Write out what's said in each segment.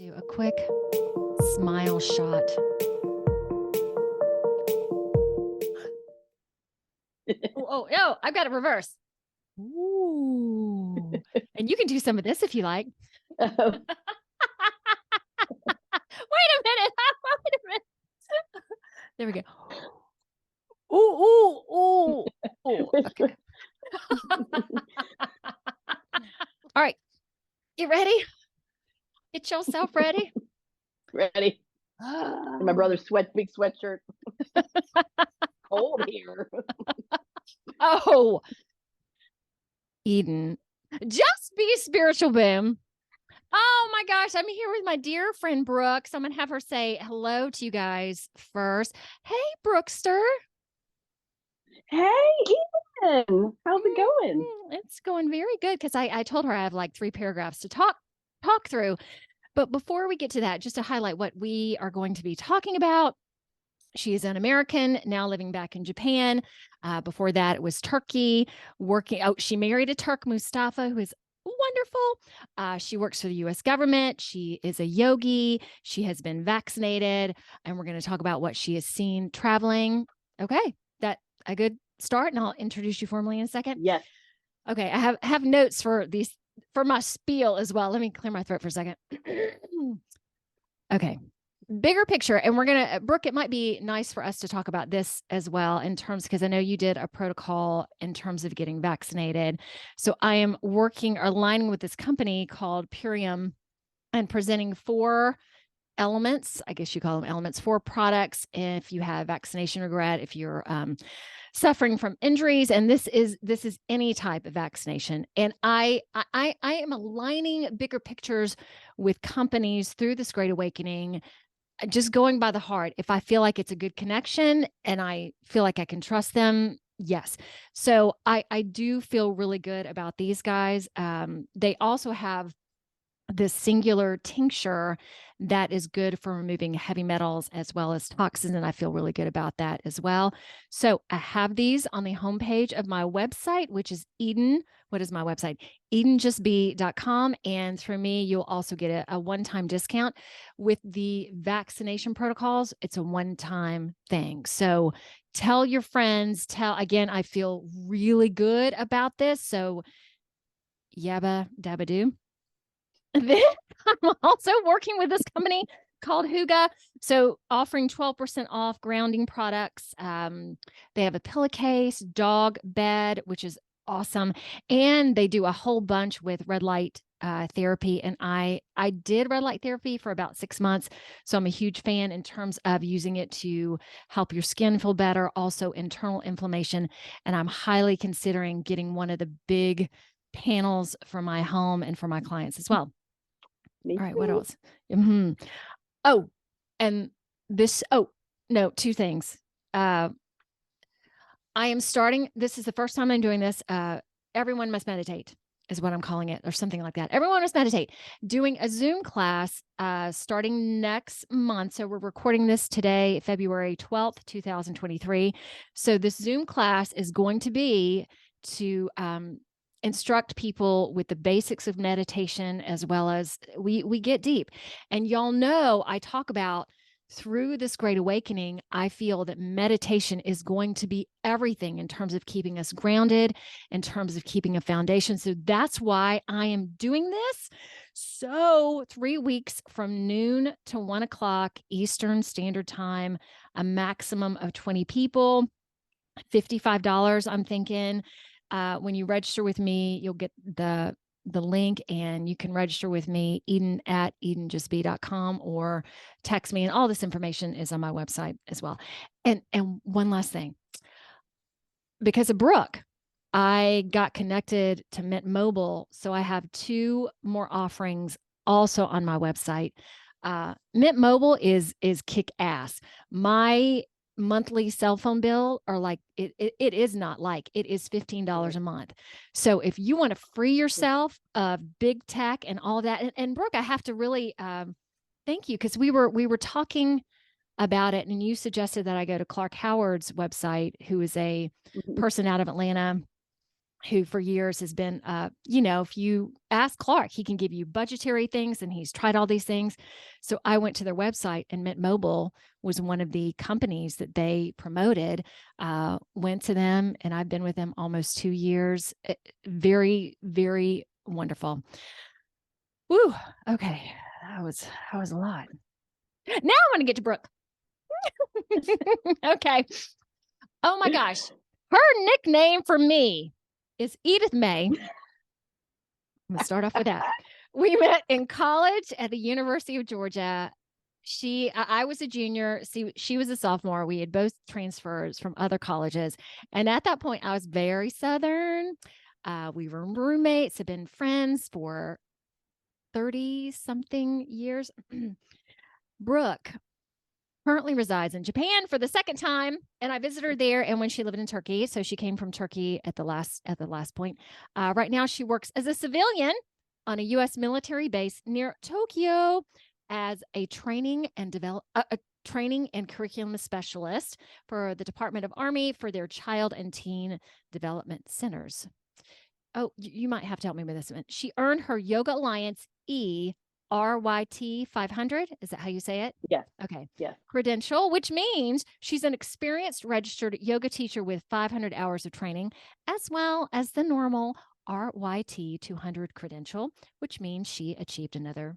do a quick smile shot. Oh, no, I've got it reverse. Ooh. And you can do some of this if you like. Wait a minute. Wait a minute. There we go. Ooh. Okay. All right. You ready? Get yourself ready. Ready. And my brother's big sweatshirt. Cold here. Oh, Eden, just be spiritual, boom. Oh my gosh, I'm here with my dear friend Brooke. So I'm gonna have her say hello to you guys first. Hey, Brookster. Hey, Ethan. How's it going? It's going very good because I told her I have like 3 paragraphs to talk through. But before we get to that, just to highlight what we are going to be talking about. She is an American, now living back in Japan. Before that, it was Turkey, working. Oh, she married a Turk, Mustafa, who is wonderful. She works for the U.S. government. She is a yogi. She has been vaccinated. And we're going to talk about what she has seen traveling. Okay, that a good start. And I'll introduce you formally in a second. Yes. Okay, I have notes for these, for my spiel as well. Let me clear my throat for a second. Okay. Bigger picture. And we're going to, Brooke, it might be nice for us to talk about this as well in terms, because I know you did a protocol in terms of getting vaccinated. So I am aligning with this company called Purium and presenting 4 elements, I guess you call them elements, 4 products. If you have vaccination regret, if you're suffering from injuries, and this is any type of vaccination. And I am aligning bigger pictures with companies through this Great Awakening, just going by the heart. If I feel like it's a good connection and I feel like I can trust them, yes. So I do feel really good about these guys. They also have this singular tincture that is good for removing heavy metals as well as toxins. And I feel really good about that as well. So I have these on the homepage of my website, which is Eden. What is my website? EdenJustBe.com. And through me, you'll also get a one-time discount with the vaccination protocols. It's a one-time thing. So tell your friends, again, I feel really good about this. So yabba dabba doo. Then I'm also working with this company called Huga. So offering 12% off grounding products. They have a pillowcase, dog bed, which is awesome. And they do a whole bunch with red light therapy. And I did red light therapy for about 6 months. So I'm a huge fan in terms of using it to help your skin feel better, also internal inflammation. And I'm highly considering getting one of the big panels for my home and for my clients as well. Me All right, too. what else? Oh, and this, 2 things. I am starting, this is the first time I'm doing this. Everyone must meditate is what I'm calling it, or something like that. Everyone must meditate. Doing a Zoom class starting next month. So we're recording this today, February 12th, 2023. So this Zoom class is going to be to instruct people with the basics of meditation, as well as we get deep. And y'all know I talk about, through this Great Awakening, I feel that meditation is going to be everything in terms of keeping us grounded, in terms of keeping a foundation. So that's why I am doing this. So 3 weeks from noon to 1 o'clock Eastern Standard Time, a maximum of 20 people, $55, I'm thinking. When you register with me, you'll get the link, and you can register with me, Eden at EdenJustBe.com, or text me. And all this information is on my website as well. And one last thing, because of Brooke, I got connected to Mint Mobile. So I have 2 more offerings also on my website. Mint Mobile is kick ass. My monthly cell phone bill, or like it is not like, it is $15 a month. So if you want to free yourself of big tech and all that, and Brooke, I have to really thank you, because we were talking about it, and you suggested that I go to Clark Howard's website, who is a person out of Atlanta. who for years has been, if you ask Clark, he can give you budgetary things, and he's tried all these things. So I went to their website, and Mint Mobile was one of the companies that they promoted, went to them, and I've been with them almost 2 years. Very, very wonderful. Woo. Okay. That was a lot. Now I'm going to get to Brooke. Okay. Oh my gosh. Her nickname for me is Edith May. I'm going to start off with that. We met in college at the University of Georgia. I was a junior. She was a sophomore. We had both transfers from other colleges. And at that point, I was very Southern. We were roommates, have been friends for 30 something years. Brooke currently resides in Japan for the second time, and I visited her there and when she lived in Turkey. So she came from Turkey at the last point. Right now she works as a civilian on a U.S. military base near Tokyo as a training and curriculum specialist for the Department of Army for their child and teen development centers. Oh, you might have to help me with this one. She earned her Yoga Alliance E-RYT500. Is that how you say it? Yes. Okay. Yes. Credential, which means she's an experienced registered yoga teacher with 500 hours of training, as well as the normal RYT 200 credential, which means she achieved another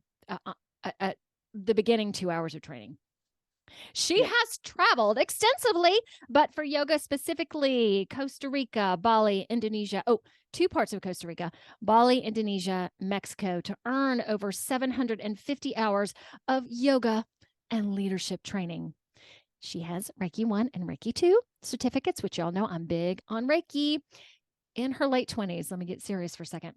the beginning 2 hours of training. She has traveled extensively, but for yoga specifically, Costa Rica, Bali, Indonesia. Oh, 2 parts of Costa Rica, Bali, Indonesia, Mexico, to earn over 750 hours of yoga and leadership training. She has Reiki 1 and Reiki 2 certificates, which y'all know I'm big on Reiki. In her late 20s, let me get serious for a second.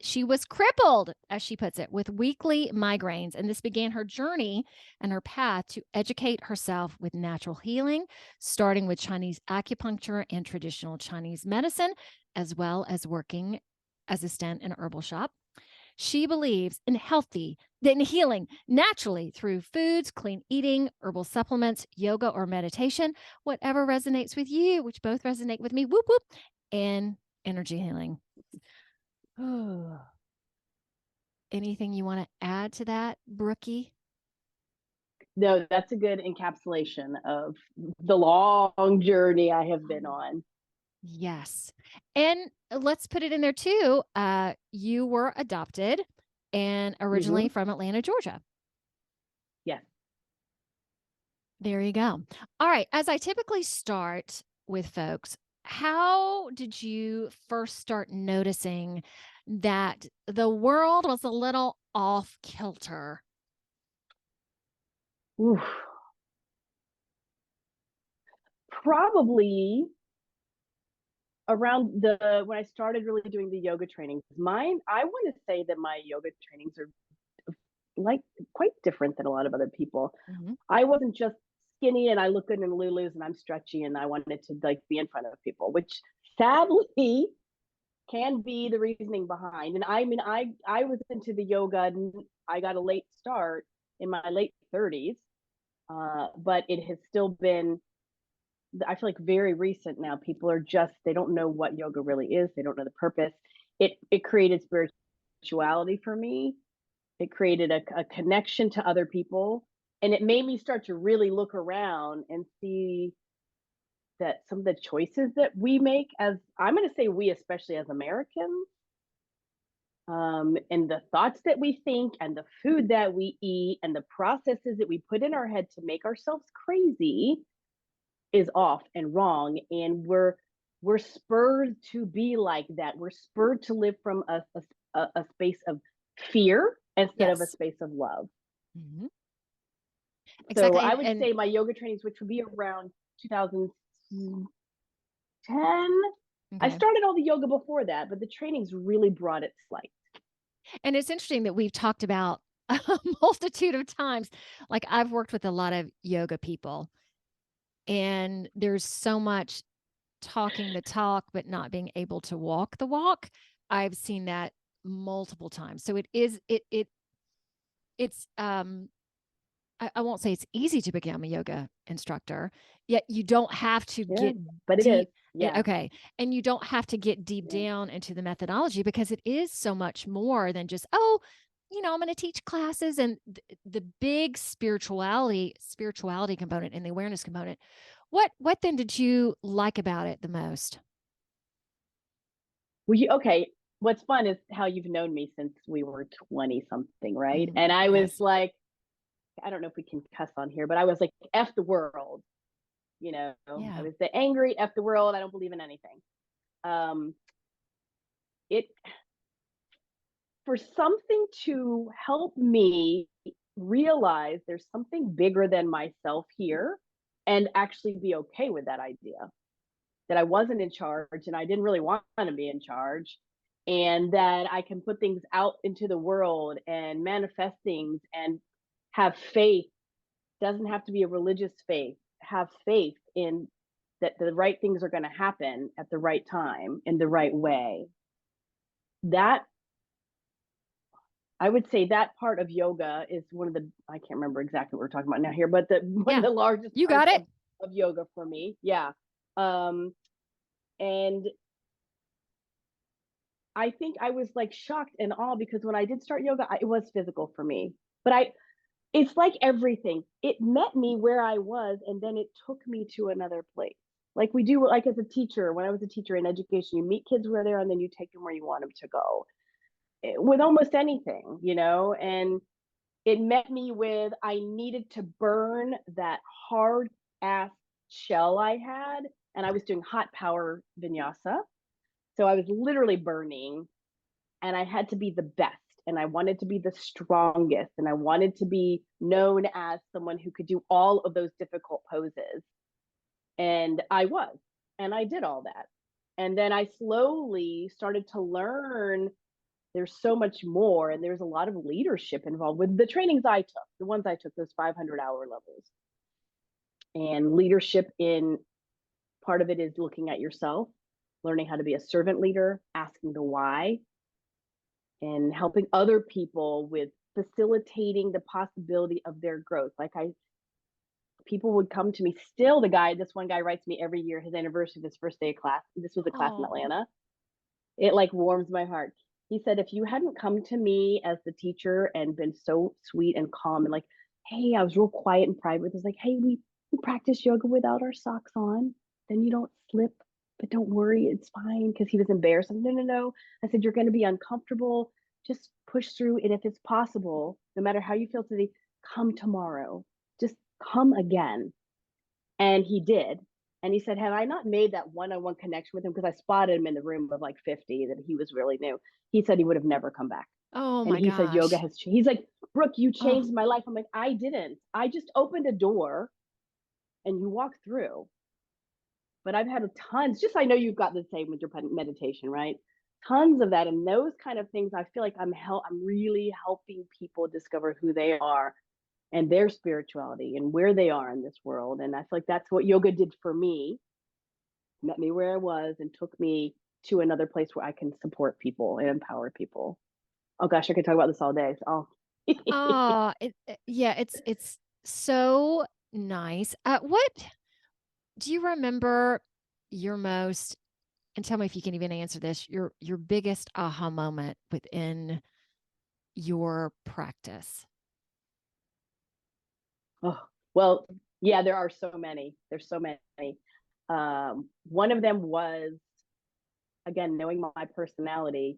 She was crippled, as she puts it, with weekly migraines, and this began her journey and her path to educate herself with natural healing, starting with Chinese acupuncture and traditional Chinese medicine, as well as working as a assistant in a herbal shop. She believes in healing naturally through foods, clean eating, herbal supplements, yoga, or meditation, whatever resonates with you, which both resonate with me, whoop, whoop, and energy healing. Oh. Anything you want to add to that, Brookie? No, that's a good encapsulation of the long journey I have been on. Yes. And let's put it in there too. You were adopted and originally from Atlanta, Georgia. Yes. There you go. All right. As I typically start with folks, how did you first start noticing that the world was a little off kilter? Oof. Probably around when I started really doing the yoga trainings. I want to say that my yoga trainings are like quite different than a lot of other people. I wasn't just skinny and I look good in Lulus and I'm stretchy and I wanted to like be in front of people, which sadly can be the reasoning behind. And I mean, I was into the yoga and I got a late start in my late 30s, but it has still been, I feel like, very recent now. People are they don't know what yoga really is. They don't know the purpose. It created spirituality for me. It created a connection to other people. And it made me start to really look around and see that some of the choices that we make I'm going to say we, especially as Americans, and the thoughts that we think and the food that we eat and the processes that we put in our head to make ourselves crazy is off and wrong. And we're spurred to be like that. We're spurred to live from a space of fear instead of a space of love. Exactly. So I would say my yoga trainings, which would be around 2010. I started all the yoga before that, but the trainings really brought it to light. And it's interesting that we've talked about a multitude of times. Like, I've worked with a lot of yoga people, and there's so much talking the talk, but not being able to walk the walk. I've seen that multiple times. So it's I won't say it's easy to become a yoga instructor, yet you don't have to get but deep. Yeah. Okay. And you don't have to get deep down into the methodology, because it is so much more than just, oh, I'm going to teach classes, and the big spirituality component and the awareness component. What then did you like about it the most? Well, okay. What's fun is how you've known me since we were 20 something, right? Mhm. And I was Yes. like, I don't know if we can cuss on here, but I was like, F the world. I Yeah. was the angry F the world. I don't believe in anything. It For something to help me realize there's something bigger than myself here, and actually be okay with that idea that I wasn't in charge and I didn't really want to be in charge, and that I can put things out into the world and manifest things and have faith. Doesn't have to be a religious faith. Have faith in that the right things are going to happen at the right time in the right way. That I would say that part of yoga is one of the, I can't remember exactly what we're talking about now here, but one of Yeah. the largest You got parts it. of yoga for me. Yeah. And I think I was like shocked and awe because when I did start yoga, it was physical for me. But it's like everything. It met me where I was, and then it took me to another place. Like we do, like as a teacher, when I was a teacher in education, you meet kids where they are, and then you take them where you want them to go with almost anything, and it met me with, I needed to burn that hard ass shell I had. And I was doing hot power vinyasa. So I was literally burning, and I had to be the best. And I wanted to be the strongest. And I wanted to be known as someone who could do all of those difficult poses. And I was. And I did all that. And then I slowly started to learn there's so much more, and there's a lot of leadership involved with the trainings I took, the ones I took, those 500-hour levels. And leadership, in part of it is looking at yourself, learning how to be a servant leader, asking the why, and helping other people with facilitating the possibility of their growth. People would come to me, still this one guy writes me every year, his anniversary of his first day of class. This was a class in Oh. Atlanta. It like warms my heart. He said, if you hadn't come to me as the teacher and been so sweet and calm and like, hey, I was real quiet and private. It was like, hey, we practice yoga without our socks on. Then you don't slip, but don't worry, it's fine. Because he was embarrassed. I'm, no, no, no. I said, you're going to be uncomfortable. Just push through. And if it's possible, no matter how you feel today, come tomorrow. Just come again. And he did. And he said, had I not made that one-on-one connection with him, because I spotted him in the room of like 50 that he was really new, he said he would have never come back. Oh And my he said, yoga gosh. has changed. He's like, Brooke, you Oh. changed my life. I'm like, I didn't. I just opened a door and you walk through. But I've had tons, just I know you've got the same with your meditation, right? Tons of that. And those kind of things, I feel like I'm really helping people discover who they are and their spirituality and where they are in this world. And I feel like that's what yoga did for me. Met me where I was and took me to another place where I can support people and empower people. Oh gosh, I could talk about this all day. So, Oh, yeah, it's so nice. What do you remember your most, and tell me if you can even answer this, your biggest aha moment within your practice? oh, well, yeah, there are so many. There's so many. One of them was, again, knowing my personality.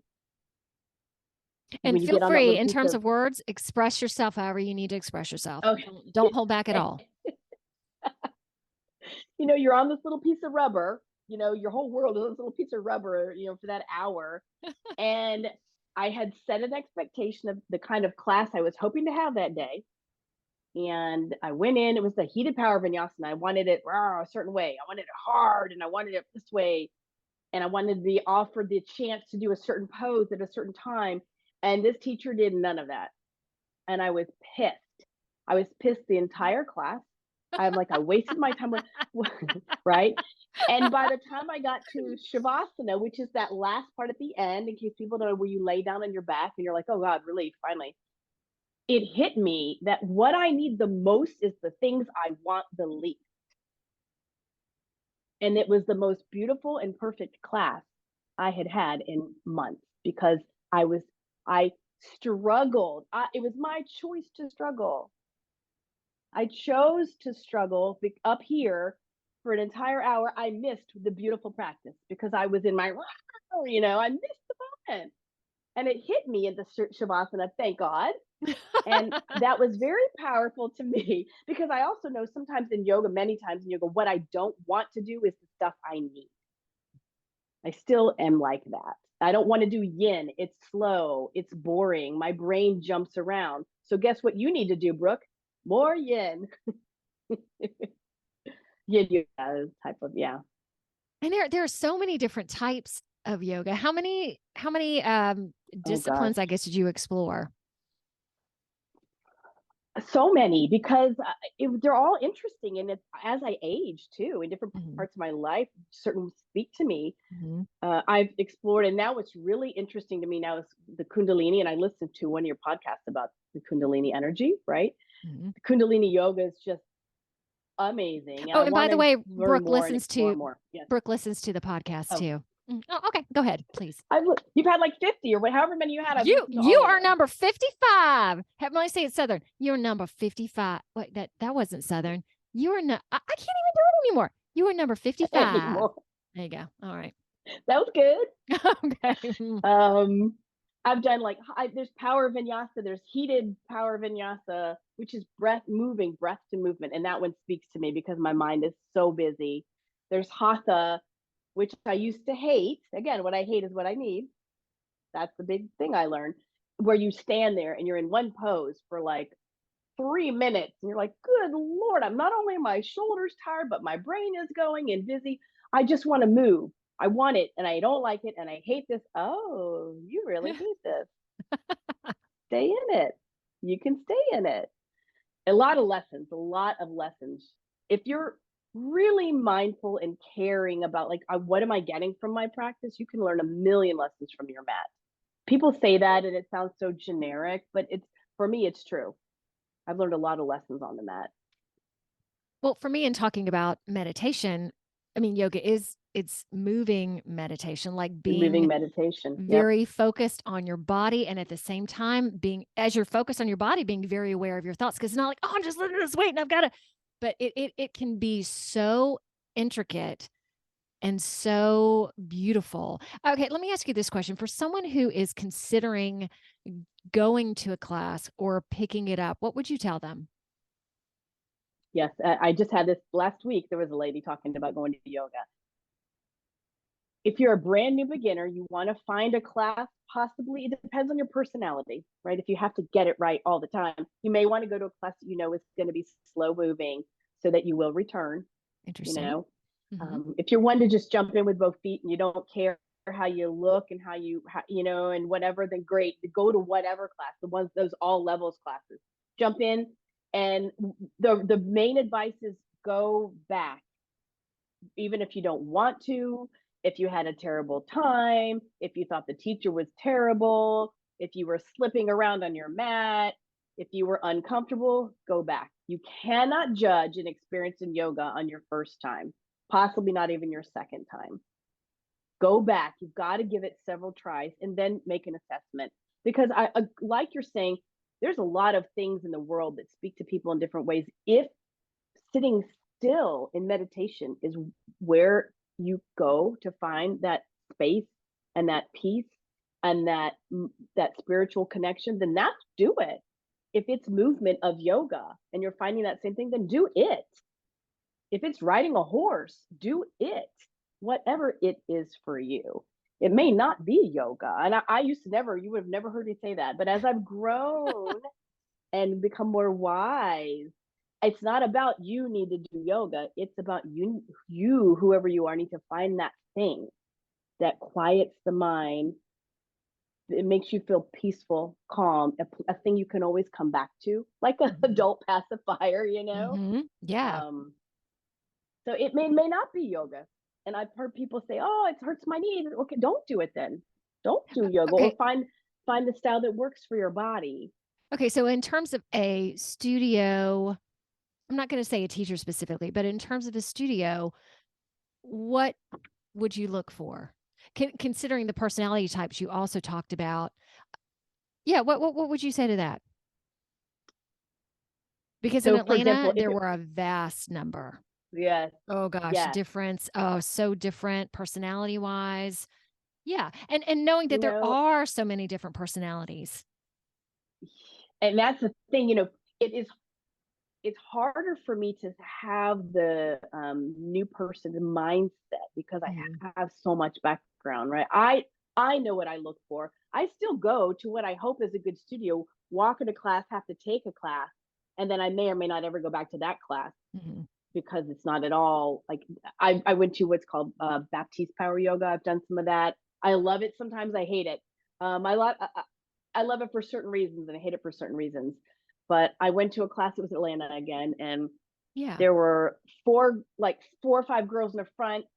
And When you feel get on that free, little in piece terms of, of words, express yourself however you need to express yourself. oh, Don't hold back at all. you're on this little piece of rubber, your whole world is this little piece of rubber, for that hour. And I had set an expectation of the kind of class I was hoping to have that day. And I went in, it was the heated power vinyasa. I wanted it a certain way. I wanted it hard and I wanted it this way. And I wanted to be offered the chance to do a certain pose at a certain time. And this teacher did none of that. And I was pissed. I was pissed the entire class. I'm like, I wasted my time, right? And by the time I got to Shavasana, which is that last part at the end, in case people don't know, where you lay down on your back and you're like, oh God, relief, finally. It hit me that what I need the most is the things I want the least. And it was the most beautiful and perfect class I had had in months because I struggled. It was my choice to struggle. I chose to struggle up here for an entire hour. I missed the beautiful practice because I was in my, I missed the moment. And it hit me in the Shavasana, thank God. And that was very powerful to me because I also know sometimes in yoga, many times in yoga, what I don't want to do is the stuff I need. I still am like that. I don't want to do yin. It's slow. It's boring. My brain jumps around. So guess what you need to do, Brooke? More yin. Yin yoga type of, yeah. And there are so many different types of yoga. How many disciplines, I guess, did you explore? So many, because they're all interesting, and it's as I age too in different parts of my life, certain speak to me. I've explored, and now what's really interesting to me now is the Kundalini, and I listened to one of your podcasts about the Kundalini energy, right? The Kundalini yoga is just amazing. And by the way, Brooke listens to Yes. Brooke listens to the podcast too. Oh, okay, go ahead, please. You've had like 50 or however many you had. You are number 55. Have me say it Southern. You're number 55. Wait, that wasn't Southern. You are not. I can't even do it anymore. You are number 55. Anymore. There you go. All right. That was good. Okay. I've done there's power vinyasa, there's heated power vinyasa, which is breath to movement. And that one speaks to me because my mind is so busy. There's hatha, which I used to hate. Again, what I hate is what I need. That's the big thing I learned, where you stand there and you're in one pose for like 3 minutes. And you're like, good Lord, I'm not only my shoulders tired, but my brain is going and busy. I just want to move. I want it and I don't like it and I hate this. Oh, you really hate this. Stay in it. You can stay in it. A lot of lessons. If you're really mindful and caring about what am I getting from my practice, you can learn a million lessons from your mat. People say that and it sounds so generic, but for me, it's true. I've learned a lot of lessons on the mat. Well, for me, in talking about meditation, I mean, yoga it's moving meditation, like being very focused on your body. And at the same time, as you're focused on your body, being very aware of your thoughts. Cause it's not like, oh, I'm just letting this weight and I've got to, but it can be so intricate and so beautiful. Okay. Let me ask you this question. For someone who is considering going to a class or picking it up, what would you tell them? Yes. I just had this last week. There was a lady talking about going to yoga. If you're a brand new beginner, you want to find a class, possibly, it depends on your personality, right? If you have to get it right all the time, you may want to go to a class that you know is going to be slow moving so that you will return. Interesting. If you're one to just jump in with both feet and you don't care how you look and how and whatever, then great. Go to whatever class, those all levels classes. Jump in, and the main advice is go back. Even if you don't want to, if you had a terrible time, if you thought the teacher was terrible, if you were slipping around on your mat, if you were uncomfortable, go back. You cannot judge an experience in yoga on your first time, possibly not even your second time. Go back. You've got to give it several tries and then make an assessment. Because like you're saying, there's a lot of things in the world that speak to people in different ways. If sitting still in meditation is where you go to find that space and that peace and that spiritual connection, then do it. If it's movement of yoga and you're finding that same thing, then do it. If it's riding a horse, do it. Whatever it is for you. It may not be yoga. And I used to you would have never heard me say that. But as I've grown and become more wise, it's not about you need to do yoga. It's about you, whoever you are, need to find that thing that quiets the mind. It makes you feel peaceful, calm, a thing you can always come back to, like an adult pacifier, Yeah. So it may not be yoga. And I've heard people say, oh, it hurts my knees. Okay, don't do it then. Don't do yoga. Or find the style that works for your body. Okay, so in terms of a studio, I'm not going to say a teacher specifically, but in terms of a studio, what would you look for? Considering the personality types you also talked about. Yeah, what would you say to that? Because in So for Atlanta, example, there were a vast number. yes, Oh gosh, yes, difference. Oh, so different personality wise. Yeah. And knowing you that there know, are so many different personalities. and that's the thing, it is it's harder for me to have the new person mindset because I Mhm. have so much background, right? I know what I look for. I still go to what I hope is a good studio, walk into class, have to take a class, and then I may or may not ever go back to that class Mhm. because it's not at all like I went to what's called Baptiste Power Yoga. I've done some of that. I love it. Sometimes I hate it. I love it for certain reasons and I hate it for certain reasons. But I went to a class. It was Atlanta again, and Yeah. there were four or five girls in the front.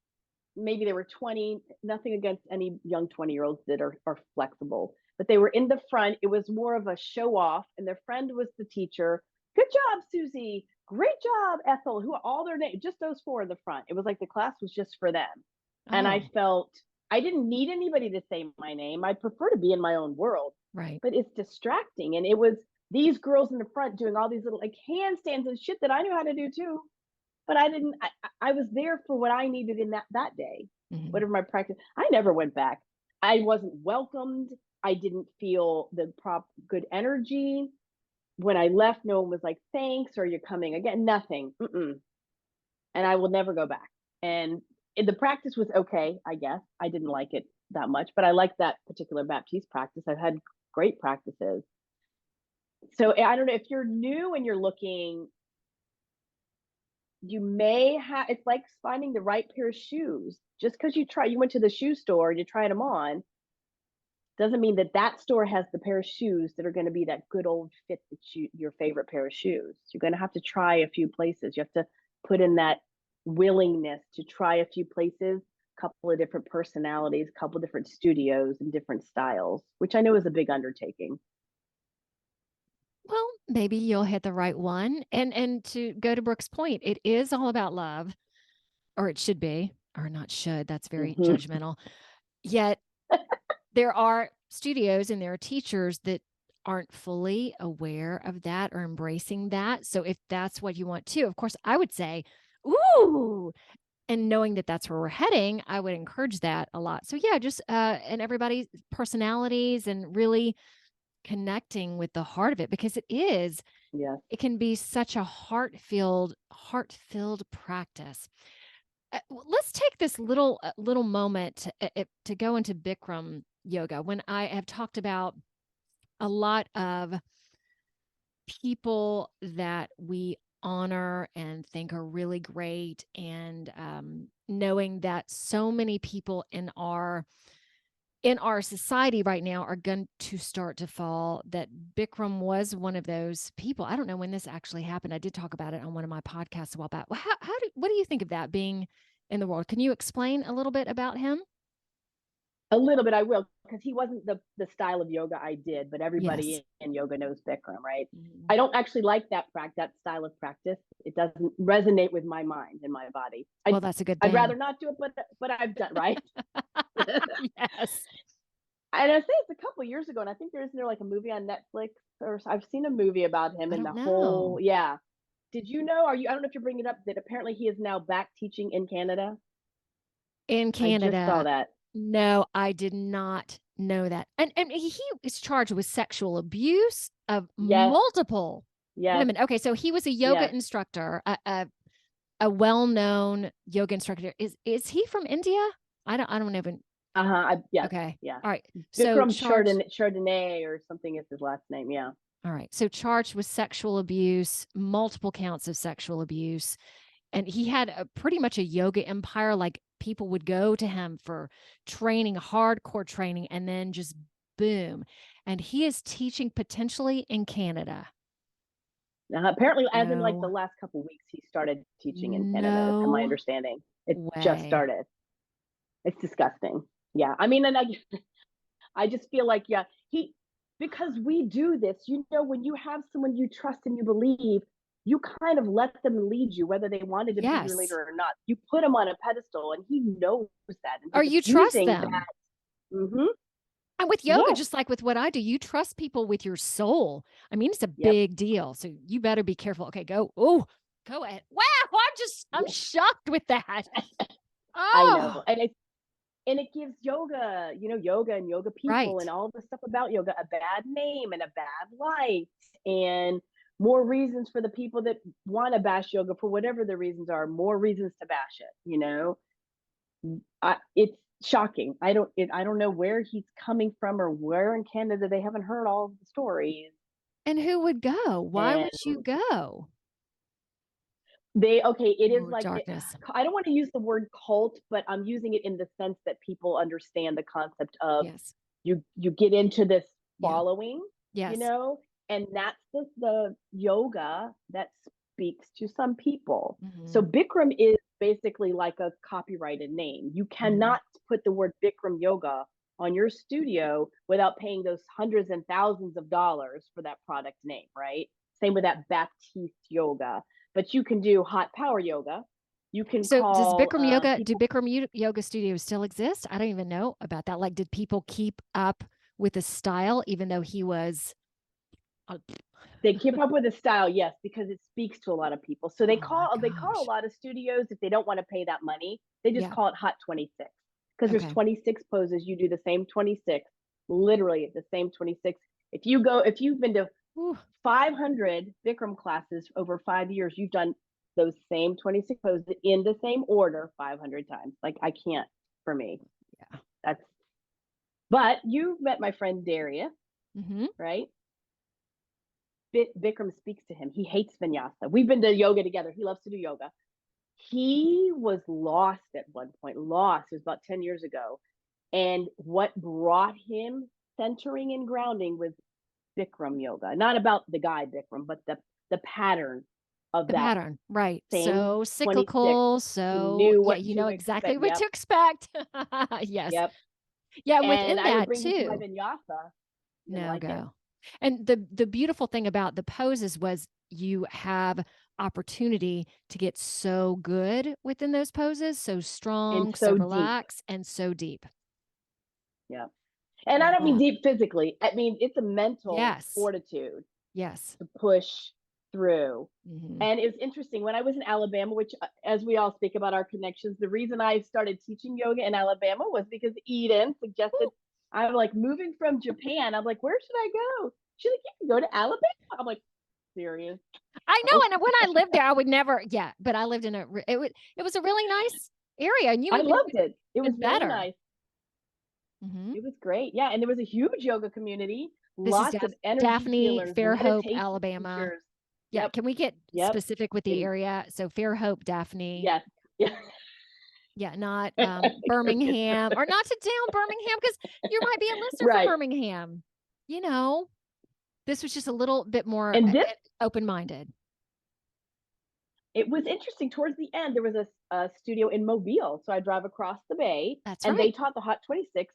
Maybe they were 20. Nothing against any young 20-year-olds that are flexible, but they were in the front. It was more of a show off, and their friend was the teacher. Good job, Susie. Great job, Ethel. Who all their names? Just those four in the front. It was like the class was just for them, and I Oh, felt I didn't need anybody to say my name. I prefer to be in my own world, right. but it's distracting. And it was these girls in the front doing all these little like handstands and shit that I knew how to do too, but I didn't. I was there for what I needed in that day, Mhm. whatever my practice. I never went back. I wasn't welcomed. I didn't feel the good energy. When I left, no one was like, "Thanks," or "You're coming again." Nothing. Mm-mm. And I will never go back. And the practice was okay, I guess. I didn't like it that much, but I liked that particular Baptiste practice. I've had great practices. So I don't know if you're new and you're looking, you may have, it's like finding the right pair of shoes. Just because you went to the shoe store and you tried them on doesn't mean that that store has the pair of shoes that are going to be that good old fit that your favorite pair of shoes. You're going to have to try a few places. You have to put in that willingness to try a few places, a couple of different personalities, a couple of different studios and different styles, which I know is a big undertaking. Well, maybe you'll hit the right one. And to go to Brooke's point, it is all about love, or it should be, or not should. That's very Mm-hmm. judgmental. Yet there are studios and there are teachers that aren't fully aware of that or embracing that. So if that's what you want to, of course, I would say, ooh, and knowing that that's where we're heading, I would encourage that a lot. So yeah, just and everybody's personalities and really connecting with the heart of it, because Yes. it can be such a heart-filled practice. Let's take this little moment to go into Bikram yoga. When I have talked about a lot of people that we honor and think are really great, and knowing that so many people in our society right now are going to start to fall, that Bikram was one of those people. I don't know when this actually happened. I did talk about it on one of my podcasts a while back. Well, what do you think of that being in the world? Can you explain a little bit about him? A little bit, I will, because he wasn't the style of yoga I did, but Yes. everybody in yoga knows Bikram, right? Mhm. I don't actually like that style of practice. It doesn't resonate with my mind and my body. Well, that's a good I'd rather thing. not do it, but I've done right. And Yes. I say it's a couple years ago, and I think there like a movie on Netflix, or I've seen a movie about him I and the don't whole, know. yeah. Did you know? Are you? I don't know if you're bringing it up that apparently he is now back teaching in Canada. In I just saw Canada, that. no, I did not know that. And he is charged with sexual abuse of Yes, multiple yes, women. Okay, so he was a yoga yes. instructor, a well-known yoga instructor. Is he from India? I don't even. Uh-huh. Yes, Okay. yeah. All right. So Bikram charged. Chardonnay or something is his last name. Yeah. All right. So charged with sexual abuse, multiple counts of sexual abuse. And he had pretty much a yoga empire. Like people would go to him for training, hardcore training, and then just boom. And he is teaching potentially in Canada. Apparently, as in like the No, last couple weeks, he started teaching in Canada, from my no understanding. It just way. started. It's disgusting. Yeah. I mean, and I just feel like, yeah, because we do this, when you have someone you trust and you believe, you kind of let them lead you, whether they wanted to be your leader or not. You put them on a pedestal, and he knows that. And or you trust them. That, mm-hmm. And with yoga, just like with what I do, you trust people with your soul. I mean, it's a big deal. So you better be careful. Okay, go. Oh, go ahead. Wow, I'm shocked with that. I know. And it gives yoga, yoga and yoga people and all the stuff about yoga a bad name and a bad light, and more reasons for the people that want to bash yoga for whatever the reasons are, more reasons to bash it, it's shocking. I don't know where he's coming from, or where in Canada they haven't heard all of the stories. And who would go? Why would you go? It is like darkness. I don't want to use the word cult, but I'm using it in the sense that people understand the concept of you get into this following, and that's the yoga that speaks to some people. So Bikram is basically like a copyrighted name. You cannot put the word Bikram Yoga on your studio without paying those hundreds and thousands of dollars for that product name, right? Same with that Baptiste Yoga. But you can do hot power yoga. You can does Bikram Yoga, do Bikram Yoga studios still exist? I don't even know about that. Like, did people keep up with the style, even though he was... They keep up with the style, yes, because it speaks to a lot of people. So they call a lot of studios, if they don't want to pay that money, they just call it Hot 26. Because there's 26 poses. You do the same 26, literally the same 26. If you've been to 500 Bikram classes over 5 years, you've done those same 26 poses in the same order 500 times. Like, I can't, for me. But you met my friend Darius, right? Bikram speaks to him. He hates vinyasa. We've been to yoga together. He loves to do yoga. He was lost at one point. It was about 10 years ago. And what brought him centering and grounding was Bikram Yoga. Not about the guy Bikram, but the pattern of that pattern, right? So cyclical. So you know exactly what to expect. Yes. Yep. Yeah. And within that too. My vinyasa. No go. And the beautiful thing about the poses was you have opportunity to get so good within those poses, so strong, so relaxed, and so deep. Yeah. And I don't mean deep physically. I mean, it's a mental fortitude. Yes. To push through. And it was interesting when I was in Alabama, which, as we all speak about our connections, the reason I started teaching yoga in Alabama was because Eden suggested I'm like moving from Japan. I'm like, where should I go? She's like, you can go to Alabama. I'm like, serious? I know. And when I lived there, I would never. Yeah, but I lived in it was a really nice area, and I loved it. It was better. Really nice. It was great. Yeah, and there was a huge yoga community. Lots of energy Daphne, healers, Fairhope, Alabama. Teachers. Yeah, can we get specific with the area? So Fairhope, Daphne. Yes. Yeah. Yeah, not Birmingham, or not to down Birmingham, because you might be a listener from Birmingham. You know, this was just a little bit more open-minded. It was interesting. Towards the end, there was a studio in Mobile. So I drive across the bay. They taught the Hot 26.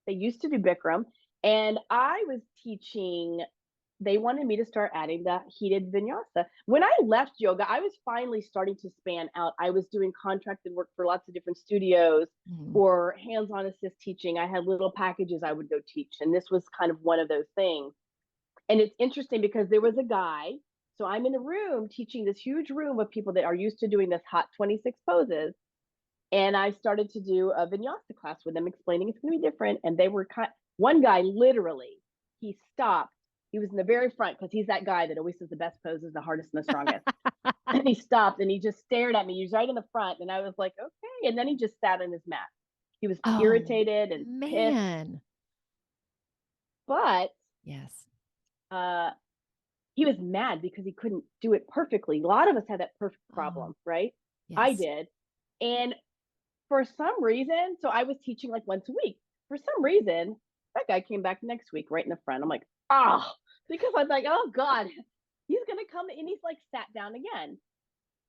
They used to do Bikram. And I was teaching. They wanted me to start adding the heated vinyasa. When I left yoga, I was finally starting to span out. I was doing contracted work for lots of different studios for hands-on assist teaching. I had little packages I would go teach. And this was kind of one of those things. And it's interesting because there was a guy. So I'm in a room teaching this huge room of people that are used to doing this Hot 26 poses. And I started to do a vinyasa class with them, explaining it's going to be different. And they were one guy, literally, he stopped. He was in the very front because he's that guy that always says the best pose is the hardest and the strongest. And he stopped and he just stared at me. He was right in the front. And I was like, okay. And then he just sat on his mat. He was irritated and pissed. But he was mad because he couldn't do it perfectly. A lot of us had that perfect problem, right? Yes. I did. And for some reason, so I was teaching like once a week. For some reason, that guy came back next week right in the front. I'm like, because I was like, oh God, he's going to come. And he's like sat down again.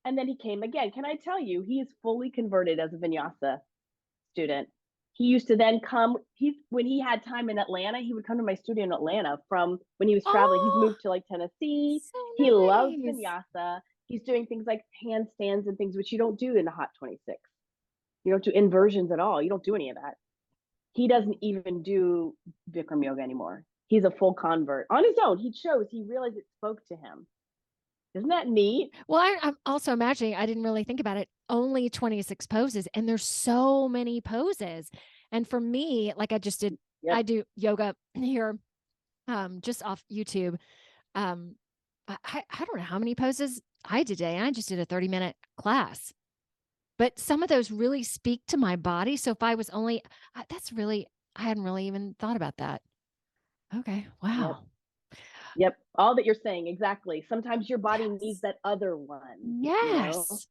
And then he came again. Can I tell you, he is fully converted as a vinyasa student. He used to then come, when he had time in Atlanta, he would come to my studio in Atlanta from when he was traveling. He's Oh, moved to like Tennessee. so He loves nice. vinyasa. He's doing things like handstands and things which you don't do in the Hot 26. You don't do inversions at all. You don't do any of that. He doesn't even do Bikram yoga anymore. He's a full convert on his own. He chose, he realized it spoke to him. Isn't that neat? Well, I'm also imagining, I didn't really think about it, only 26 poses, and there's so many poses. And for me, like I just did, I do yoga here, just off YouTube. I don't know how many poses I did today. I just did a 30-minute class, but some of those really speak to my body. So if I was only, that's really, I hadn't really even thought about that. Okay. Wow. Yep. All that you're saying. Exactly. Sometimes your body needs Yes. that other one, you know? Yes.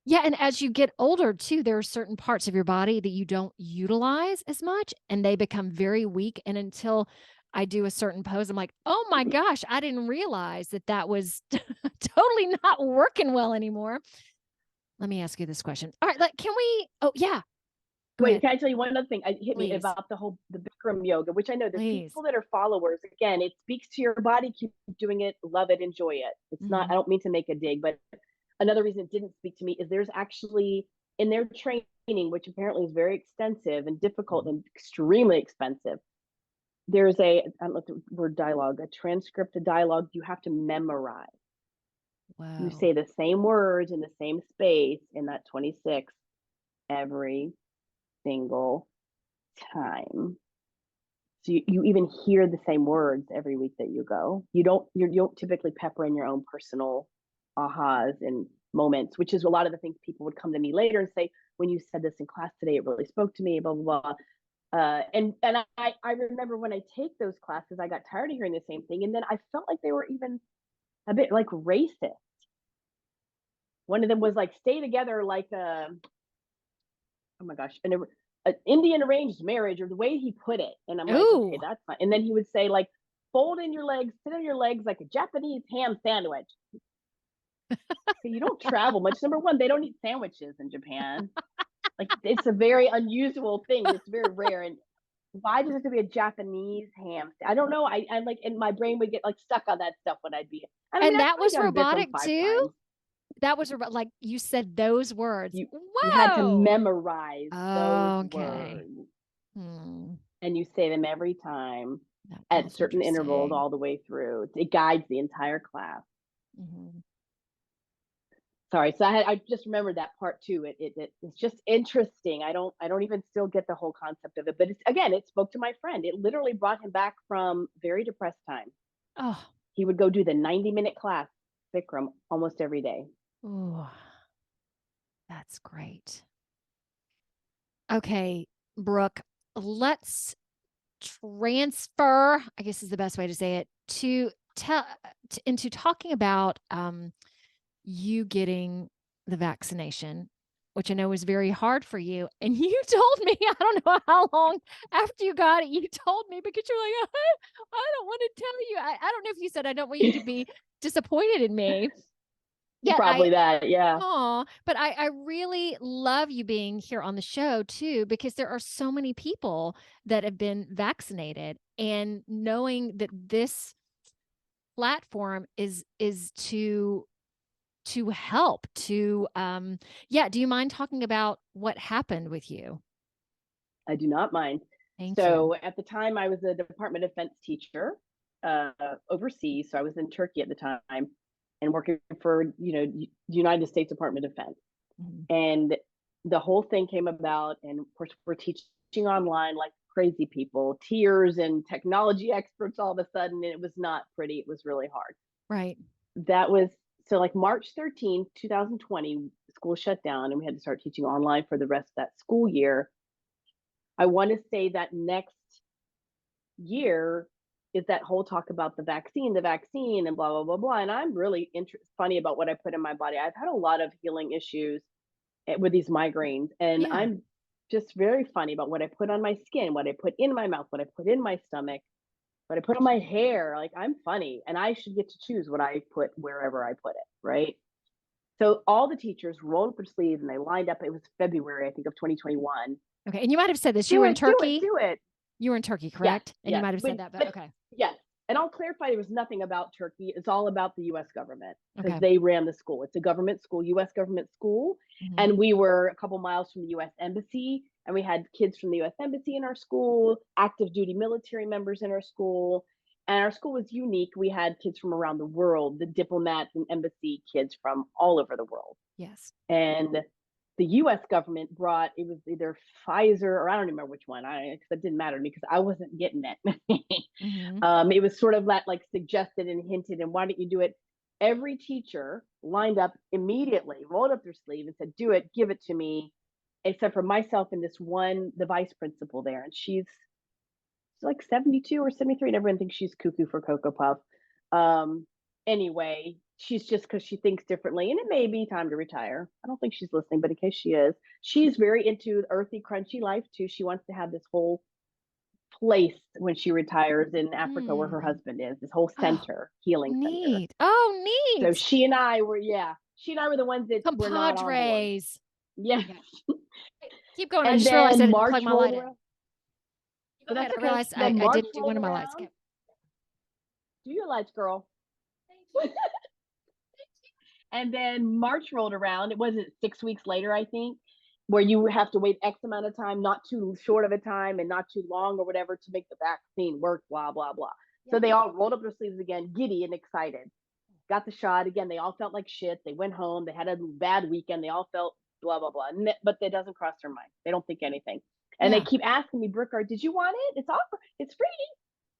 Yeah. And as you get older too, there are certain parts of your body that you don't utilize as much and they become very weak. And until I do a certain pose, I'm like, oh my gosh, I didn't realize that that was totally not working well anymore. Let me ask you this question. All right. Like, can we, oh yeah. Go Wait, ahead. can I tell you one other thing? It hit me Please. about the Bikram yoga, which I know there's Please. people that are followers. Again, it speaks to your body. Keep doing it, love it, enjoy it. It's not, I don't mean to make a dig, but another reason it didn't speak to me is there's actually in their training, which apparently is very extensive and difficult and extremely expensive. There's I don't know the word dialogue, a transcript, a dialogue you have to memorize. Wow. You say the same words in the same space in that 26 every single time. So you even hear the same words every week that you go. You don't typically pepper in your own personal ahas and moments, which is a lot of the things people would come to me later and say, when you said this in class today, it really spoke to me, blah, blah, blah. And I remember when I take those classes, I got tired of hearing the same thing. And then I felt like they were even a bit like racist. One of them was like, stay together like, oh my gosh, an Indian arranged marriage, or the way he put it. And I'm like, okay, that's fine. And then he would say like, fold in your legs, sit on your legs like a Japanese ham sandwich. You don't travel much. Number one, they don't eat sandwiches in Japan. Like it's a very unusual thing. It's very rare. And why does it have to be a Japanese ham? I don't know. I like, and my brain would get like stuck on that stuff when I'd be. And that was robotic too. Times. That was like you said those words. You Whoa. had to memorize those okay. words, and you say them every time at certain intervals all the way through. It guides the entire class. Sorry, so I just remembered that part too. It's just interesting. I don't even still get the whole concept of it, but it spoke to my friend. It literally brought him back from very depressed time. Oh, he would go do the 90-minute class, Bikram, almost every day. Oh, that's great. Okay, Brooke, let's transfer, I guess is the best way to say it, into talking about you getting the vaccination, which I know was very hard for you. And you told me, I don't know how long after you got it, you told me, because you're like, I don't want to tell you. I don't know if you said, I don't want you to be disappointed in me. Yeah, probably that. Yeah. Oh, but I really love you being here on the show too, because there are so many people that have been vaccinated, and knowing that this platform is to help to, do you mind talking about what happened with you? I do not mind. Thank you. So at the time I was a Department of Defense teacher overseas. So I was in Turkey at the time and working for, United States Department of Defense. And the whole thing came about. And of course, we're teaching online like crazy people, tears and technology experts all of a sudden. And it was not pretty. It was really hard. Right. That was, so like March 13th, 2020, school shut down and we had to start teaching online for the rest of that school year. I want to say that next year is that whole talk about the vaccine and blah, blah, blah, blah. And I'm really funny about what I put in my body. I've had a lot of healing issues with these migraines, and I'm just very funny about what I put on my skin, what I put in my mouth, what I put in my stomach, what I put on my hair. Like, I'm funny, and I should get to choose what I put wherever I put it, right? So all the teachers rolled up their sleeves and they lined up. It was February, I think, of 2021. Okay. And you might have said this. You were in Turkey. Do it. You were in Turkey, Yes, correct? And you yes. might have said that, but okay. Yes. And I'll clarify, there was nothing about Turkey. It's all about the US government, because Okay. they ran the school. It's a government school, US government school. And we were a couple miles from the US Embassy, and we had kids from the US Embassy in our school, active duty military members in our school. And our school was unique. We had kids from around the world, the diplomats and embassy kids from all over the world. Yes. And the US government brought, it was either Pfizer or I don't remember which one. Because it didn't matter to me because I wasn't getting it. It was sort of that like suggested and hinted, and why don't you do it? Every teacher lined up immediately, rolled up their sleeve and said, do it, give it to me, except for myself and this one, the vice principal there. And she's like 72 or 73, and everyone thinks she's cuckoo for Cocoa Puff. Anyway, she's just, because she thinks differently, and it may be time to retire. I don't think she's listening, but in case she is, she's very into earthy, crunchy life too. She wants to have this whole place when she retires in Africa where her husband is, this whole center, healing neat. center. Oh, neat. So she and I were the ones that were not on board. Yeah. Keep going. I just realized I didn't plug my light in. So I realized I didn't do one of my lights. Okay. Do your lights, girl. And then March rolled around. It wasn't 6 weeks later, I think, where you have to wait X amount of time, not too short of a time and not too long or whatever to make the vaccine work, blah, blah, blah. Yeah. So they all rolled up their sleeves again, giddy and excited. Got the shot. Again, they all felt like shit. They went home. They had a bad weekend. They all felt blah, blah, blah. But that doesn't cross their mind. They don't think anything. And they keep asking me, Brooke, did you want it? It's offer. It's free.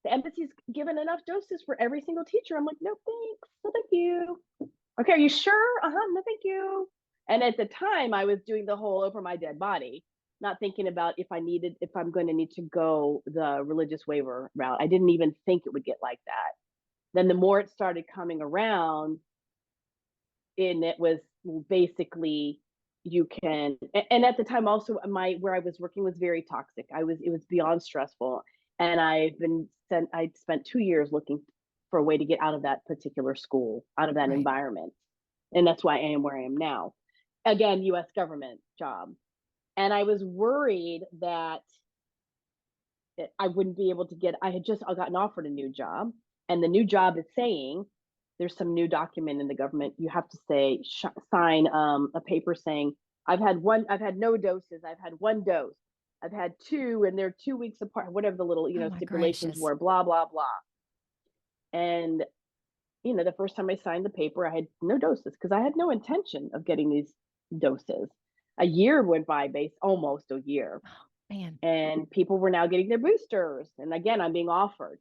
The embassy's given enough doses for every single teacher. I'm like, no, thanks. No, thank you. Okay, are you sure? No, thank you. And at the time, I was doing the whole over my dead body, not thinking about if I'm going to need to go the religious waiver route. I didn't even think it would get like that. Then the more it started coming around, and it was basically you can, and at the time also where I was working was very toxic. It was beyond stressful. And I'd spent 2 years looking for a way to get out of that particular school, out of that environment. And that's why I am where I am now. Again, US government job. And I was worried that I wouldn't be able to I had just gotten offered a new job. And the new job is saying, there's some new document in the government. You have to sign a paper saying, I've had no doses. I've had 1 dose. I've had 2, and they're 2 weeks apart, whatever the little, stipulations were, blah, blah, blah. And, the first time I signed the paper, I had no doses because I had no intention of getting these doses. A year went by, almost a year. Oh, man. And people were now getting their boosters. And again, I'm being offered,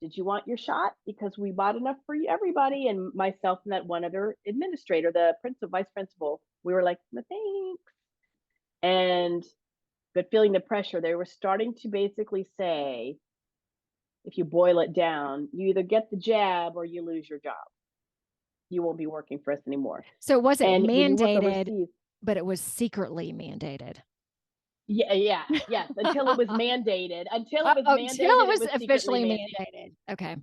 did you want your shot? Because we bought enough for everybody. And myself and that one other administrator, the vice principal, we were like, no, thanks. But feeling the pressure, they were starting to basically say, if you boil it down, you either get the jab or you lose your job. You won't be working for us anymore. So it wasn't mandated, but it was secretly mandated. Yes. Until it was mandated. Until it was officially mandated. Okay.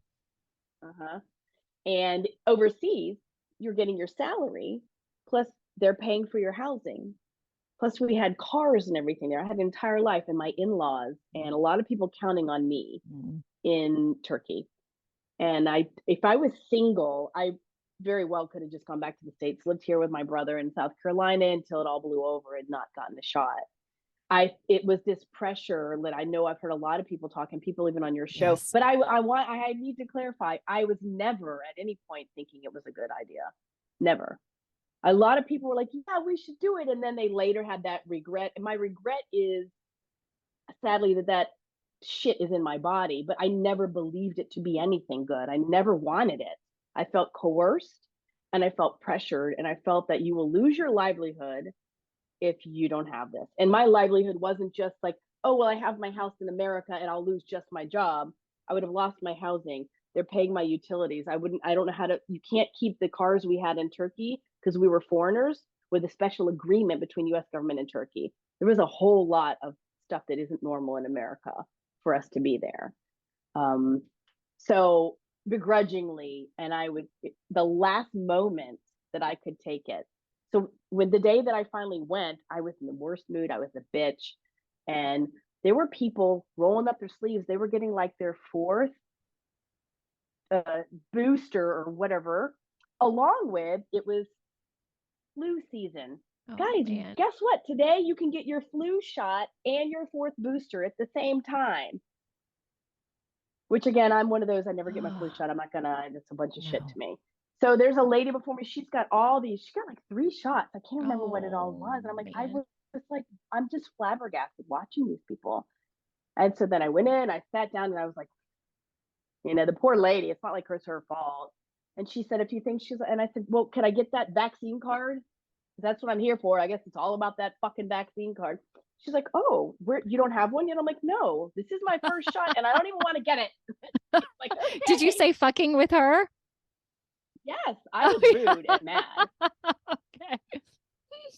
And overseas, you're getting your salary, plus they're paying for your housing. Plus, we had cars and everything there. I had an entire life, and my in-laws, and a lot of people counting on me in Turkey. And if I was single, I very well could have just gone back to the States, lived here with my brother in South Carolina until it all blew over and not gotten a shot. It was this pressure that I know I've heard a lot of people talking, people even on your show. Yes. But I need to clarify, I was never at any point thinking it was a good idea. Never. A lot of people were like, yeah, we should do it. And then they later had that regret. And my regret is, sadly, that shit is in my body, but I never believed it to be anything good. I never wanted it. I felt coerced and I felt pressured, and I felt that you will lose your livelihood if you don't have this. And my livelihood wasn't just like, oh, well, I have my house in America and I'll lose just my job. I would have lost my housing. They're paying my utilities. I don't know how to, you can't keep the cars we had in Turkey because we were foreigners, with a special agreement between US government and Turkey. There was a whole lot of stuff that isn't normal in America for us to be there. So begrudgingly, and the last moment that I could take it. So with the day that I finally went, I was in the worst mood. I was a bitch. And there were people rolling up their sleeves. They were getting like their fourth booster or whatever, along with it was flu season. Oh, Guys, man. guess what? Today you can get your flu shot and your fourth booster at the same time. Which again, I'm one of those, I never get my flu shot. I'm not gonna, it's a bunch of shit to me. So there's a lady before me, she's got all these, she got like 3 shots. I can't remember what it all was. And I'm like, I was like, I'm just flabbergasted watching these people. And so then I went in, I sat down and I was like, you know, the poor lady, it's not like it's her fault. And she said a few things. And I said, well, can I get that vaccine card? That's what I'm here for. I guess it's all about that fucking vaccine card. She's like, oh, you don't have one yet? I'm like, no, this is my first shot and I don't even want to get it. Like, okay. Did you say fucking with her? Yes, I was rude and mad. Okay.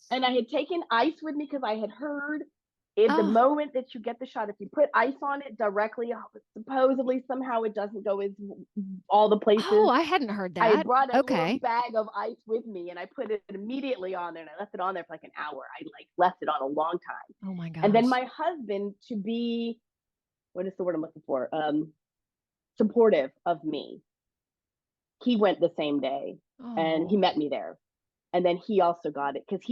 And I had taken ice with me because I had heard in the moment that you get the shot, if you put ice on it directly, supposedly somehow it doesn't go as all the places. Oh, I hadn't heard that. I had brought a little bag of ice with me and I put it immediately on there and I left it on there for like an hour. I like left it on a long time. Oh my gosh. And then my husband, to be, what is the word I'm looking for? Supportive of me. He went the same day and he met me there. And then he also got it because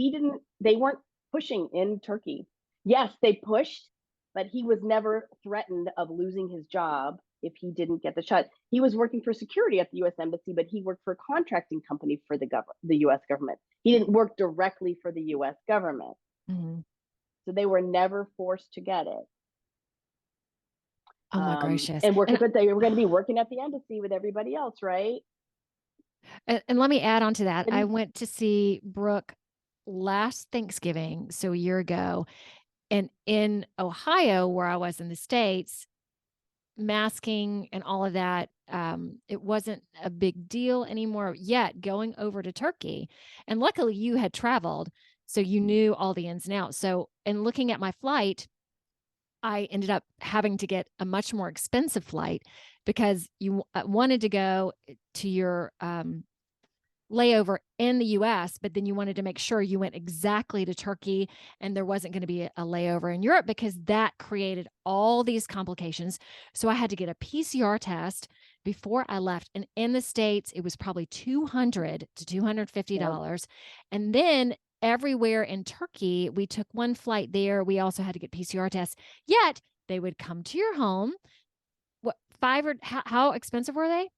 they weren't pushing in Turkey. Yes, they pushed, but he was never threatened of losing his job if he didn't get the shot. He was working for security at the U.S. Embassy, but he worked for a contracting company for the U.S. government. He didn't work directly for the U.S. government. Mm-hmm. So they were never forced to get it. Oh my gracious. And but they were going to be working at the embassy with everybody else, right? And let me add on to that. I went to see Brooke last Thanksgiving, so a year ago, and in Ohio, where I was in the States, masking and all of that, it wasn't a big deal anymore yet going over to Turkey. And luckily you had traveled, so you knew all the ins and outs. So in looking at my flight, I ended up having to get a much more expensive flight because you wanted to go to your layover in the US, but then you wanted to make sure you went exactly to Turkey and there wasn't going to be a layover in Europe because that created all these complications. So I had to get a PCR test before I left. And in the States, it was probably $200 to $250. Yep. And then everywhere in Turkey, we took one flight there. We also had to get PCR tests, yet they would come to your home. What, how expensive were they?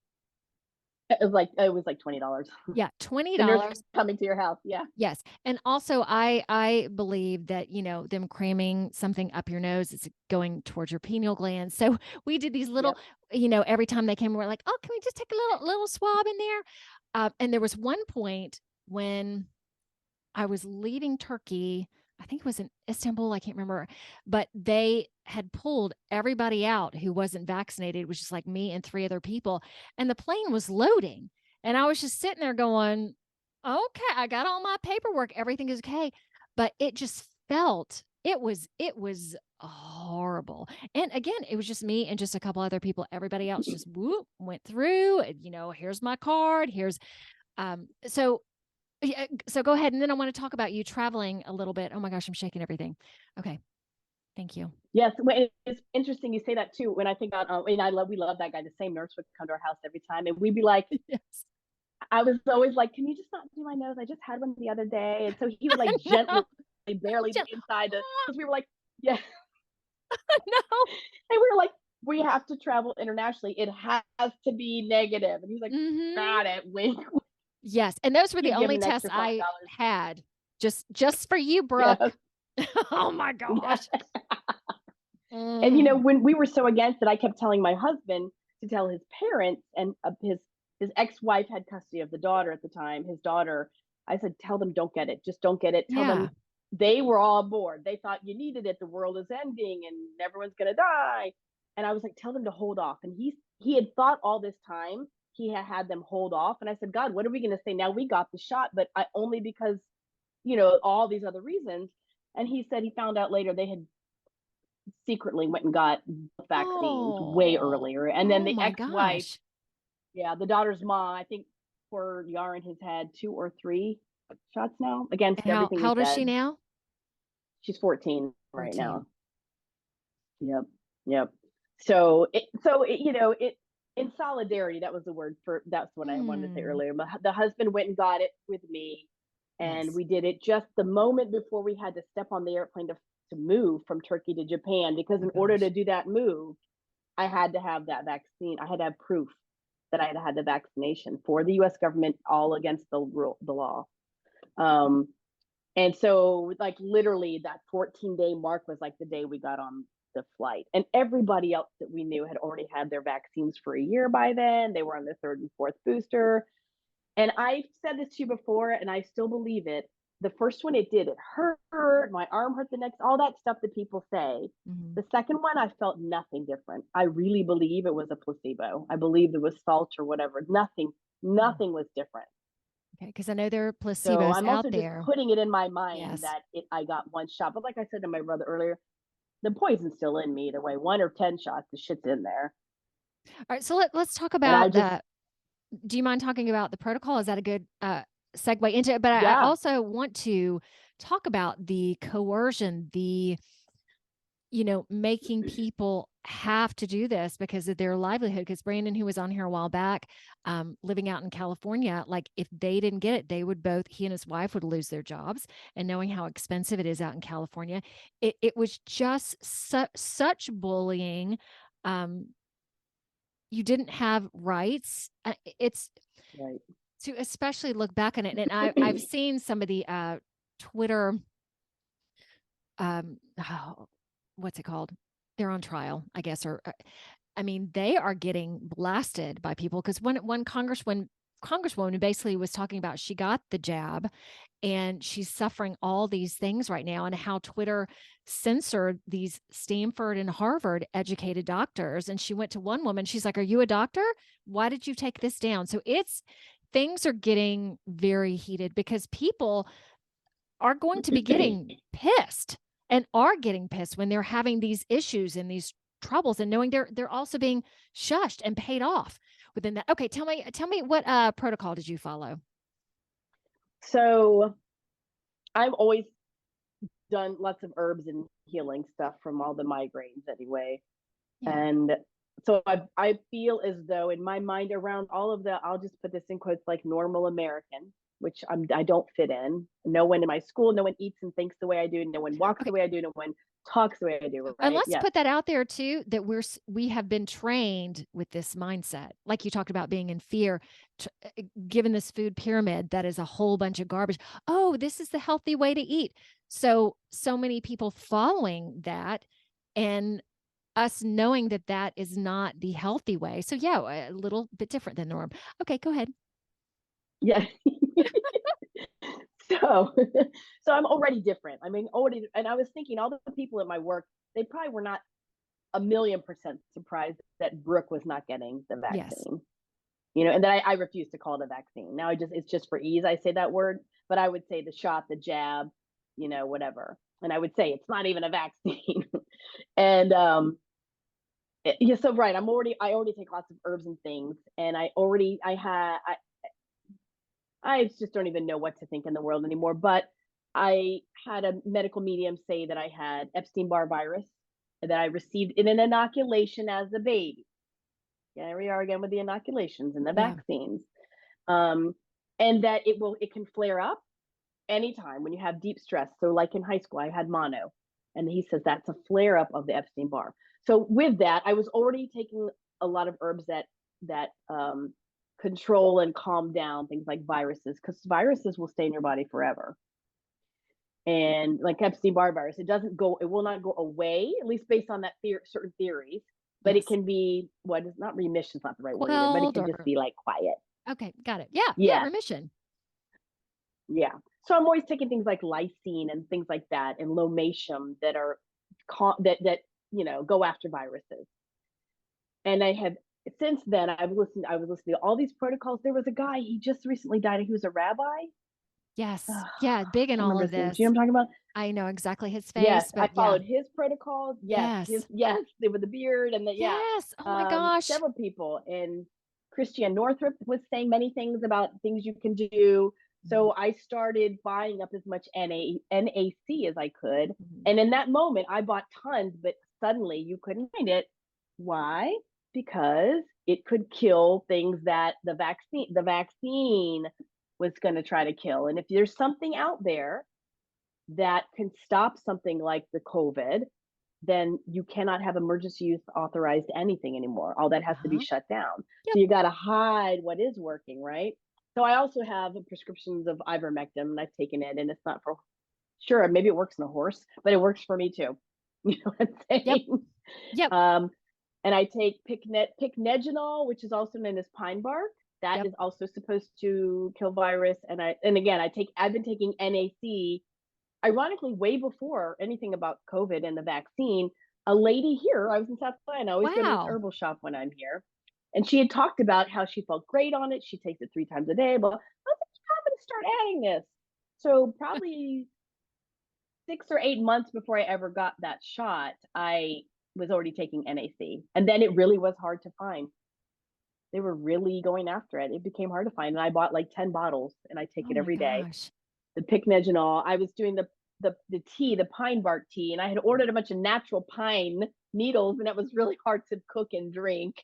It was like $20. Yeah, $20 coming to your house. Yeah. Yes. And also I believe that, you know, them cramming something up your nose is going towards your pineal gland. So we did these little, you know, every time they came, we're like, oh, can we just take a little swab in there? And there was one point when I was leaving Turkey, I think it was in Istanbul, I can't remember, but they had pulled everybody out who wasn't vaccinated, which is like me and 3 other people. And the plane was loading. And I was just sitting there going, okay, I got all my paperwork. Everything is okay. But it just felt, it was horrible. And again, it was just me and just a couple other people. Everybody else just went through, you know, here's my card. Here's, so go ahead. And then I want to talk about you traveling a little bit. Oh my gosh, I'm shaking everything. Okay. Thank you. Yes. It's interesting you say that too. When I think about, we love that guy. The same nurse would come to our house every time. And we'd be like, yes. I was always like, can you just not do my nose? I just had one the other day. And so he would like gently, barely inside because we were like, yeah. No. And we were like, we have to travel internationally. It has to be negative. And he's like, got it. Wink. Yes. And those were the only tests I had just for you, Brooke. Yes. Oh my gosh. And you know, when we were so against it, I kept telling my husband to tell his parents, and his ex-wife had custody of the daughter at the time, his daughter. I said, tell them don't get it. Just don't get it. Tell them. They were all aboard. They thought you needed it. The world is ending and everyone's going to die. And I was like, tell them to hold off. And he had thought all this time he had them hold off. And I said, God, what are we going to say now? We got the shot, but only because, you know, all these other reasons. And he said he found out later they had secretly went and got vaccines way earlier. And then the ex-wife, the daughter's mom, I think poor Yaron has had 2 or 3 shots now against everything. How old is she now? She's 14 right now. Yep. Yep. So in solidarity, that was the word that's what I wanted to say earlier. But the husband went and got it with me, and Yes. we did it just the moment before we had to step on the airplane to move from Turkey to Japan, because in order to do that move, I had to have that vaccine. I had to have proof that I had had the vaccination for the US government, all against the law. And so, like, literally that 14-day mark was like the day we got on the flight. And everybody else that we knew had already had their vaccines for a year by then. They were on their third and fourth booster. And I said this to you before, and I still believe it. The first one, it did. It hurt. My arm hurt the next, all that stuff that people say. The second one, I felt nothing different. I really believe it was a placebo. I believe it was salt or whatever. Nothing was different. Okay, because I know there are So placebos I'm out also just there. putting it in my mind Yes. that I got one shot. But like I said to my brother earlier, the poison's still in me either way. 1 or 10 shots, the shit's in there. All right, so let's talk And I about just, the. Do you mind talking about the protocol? Is that a good segue into it? But I yeah, also want to talk about the coercion, the making people have to do this because of their livelihood. Because Brandon, who was on here a while back, living out in California, like if they didn't get it, they would both, he and his wife would lose their jobs. And knowing how expensive it is out in California, it was just such bullying. You didn't have rights. It's right. to especially look back on it. And I've seen some of the Twitter, what's it called? They're on trial, I guess, or I mean, they are getting blasted by people because one congresswoman basically was talking about she got the jab and she's suffering all these things right now, and how Twitter censored these Stanford and Harvard educated doctors. And she went to one woman, she's like, "Are you a doctor? Why did you take this down?" So things are getting very heated because people are going to be getting pissed and are getting pissed when they're having these issues and these troubles, and knowing they're also being shushed and paid off within that. Okay, tell me what protocol did you follow? So I've always done lots of herbs and healing stuff from all the migraines anyway. Yeah. And so I feel as though in my mind around all of the, I'll just put this in quotes, like normal American, which I don't fit in. No one in my school, no one eats and thinks the way I do. No one walks Okay. the way I do. No one talks the way I do. And Right? let's Yes. put that out there too, that we have been trained with this mindset. Like you talked about being in fear, given this food pyramid that is a whole bunch of garbage. Oh, this is the healthy way to eat. So many people following that, and us knowing that that is not the healthy way. So yeah, a little bit different than norm. Okay, go ahead. Yeah. So, so I'm already different. I mean, already, and I was thinking all the people at my work, they probably were not 1,000,000% surprised that Brooke was not getting the Yes. vaccine. And then I refuse to call it a vaccine. Now it's just for ease. I say that word, but I would say the shot, the jab, whatever. And I would say it's not even a vaccine. And yeah, so right. I already take lots of herbs and things. And I just don't even know what to think in the world anymore. But I had a medical medium say that I had Epstein-Barr virus, that I received in an inoculation as a baby. Yeah, here we are again with the inoculations and the Yeah. vaccines. And that it can flare up anytime when you have deep stress. So like in high school, I had mono, and he says that's a flare up of the Epstein-Barr. So with that, I was already taking a lot of herbs that control and calm down things like viruses, because viruses will stay in your body forever. And like Epstein-Barr virus, it will not go away, at least based on that certain theories. But Yes. it can be what is not remission, is not the right word either, but it Quelled can just be like quiet. okay, got it. Yeah. Yeah. Yeah, Remission. yeah. So I'm always taking things like lysine and things like that, and lomatium that are that go after viruses. And I have since then I was listening to all these protocols. There was a guy, he just recently died. He was a rabbi. Yes. I Yeah. Big in can't all remember of his name. Do you know this. what I'm talking about? I know exactly his Yes, face, I but yeah. followed his protocols. Yes, Yes. with the beard and the yeah. Yes. Oh my gosh. Several people, and Christiane Northrup was saying many things about things you can do. So I started buying up as much NAC as I could. And in that moment, I bought tons, but suddenly you couldn't find it. Why? Because it could kill things that the vaccine was going to try to kill. And if there's something out there that can stop something like the COVID, then you cannot have emergency use authorized anything anymore. All that has to be shut down. Yep. So you got to hide what is working, right? So I also have prescriptions of ivermectin, and I've taken it, and it's not for sure. Maybe it works in a horse, but it works for me too. You know what I'm saying? Yep. And I take pycnogenol, which is also known as pine bark. That is also supposed to kill virus. And again, I've been taking NAC. Ironically, way before anything about COVID and the vaccine. A lady here, I was in South Carolina, I always go to this herbal shop when I'm here, and she had talked about how she felt great on it. She takes it 3 times a day, but I was like, I'm going to start adding this. So probably 6 or 8 months before I ever got that shot, I was already taking NAC. And then it really was hard to find. They were really going after it. It became hard to find. And I bought like 10 bottles, and I take it every day. The pycnogenol. I was doing the tea, the pine bark tea, and I had ordered a bunch of natural pine needles, and it was really hard to cook and drink.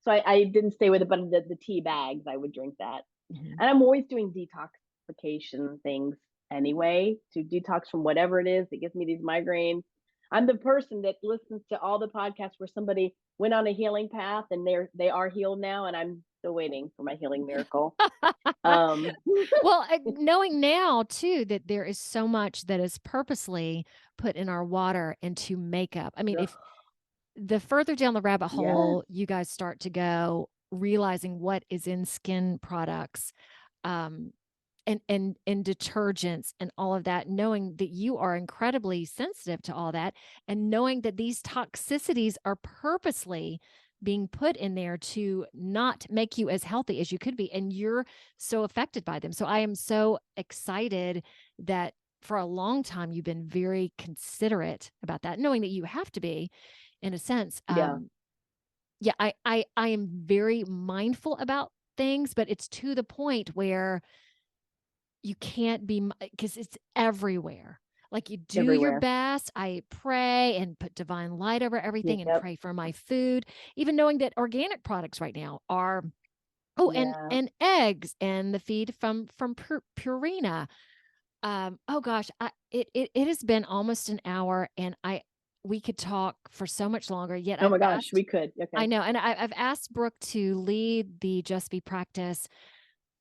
So I didn't stay with it, but the tea bags, I would drink that. And I'm always doing detoxification things anyway, to detox from whatever it is that gives me these migraines. I'm the person that listens to all the podcasts where somebody went on a healing path and they are healed now, and I'm still waiting for my healing miracle. Well, knowing now too that there is so much that is purposely put in our water into makeup. I mean, if the further down the rabbit hole you guys start to go, realizing what is in skin products, and detergents and all of that, knowing that you are incredibly sensitive to all that, and knowing that these toxicities are purposely being put in there to not make you as healthy as you could be, and you're so affected by them. So I am so excited that for a long time you've been very considerate about that, knowing that you have to be, in a sense. I am very mindful about things, but it's to the point where you can't be, because it's everywhere. Like, you do your best. I pray and put divine light over everything and pray for my food, even knowing that organic products right now are, and eggs and the feed from Purina. Oh gosh, it has been almost an hour, and we could talk for so much longer. Yet, oh my gosh, we could. Okay. I know, and I've asked Brooke to lead the Just Be practice.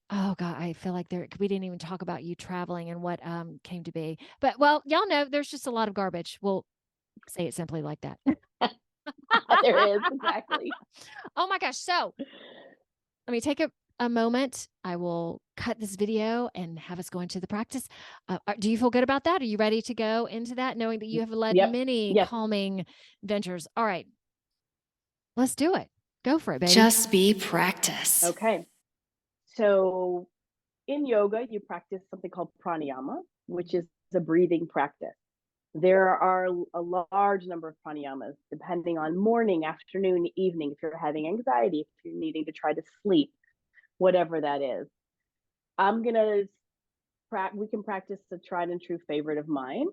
Oh God, I feel like we didn't even talk about you traveling and what came to be. But well, y'all know there's just a lot of garbage. We'll say it simply like that. There is, exactly. Oh my gosh. So let me take a moment. I will cut this video and have us go into the practice. Do you feel good about that? Are you ready to go into that, knowing that you have led many calming ventures? All right, let's do it. Go for it, baby. Just Be practice. Okay. So in yoga, you practice something called pranayama, which is a breathing practice. There are a large number of pranayamas, depending on morning, afternoon, evening, if you're having anxiety, if you're needing to try to sleep, whatever that is. We can practice a tried and true favorite of mine.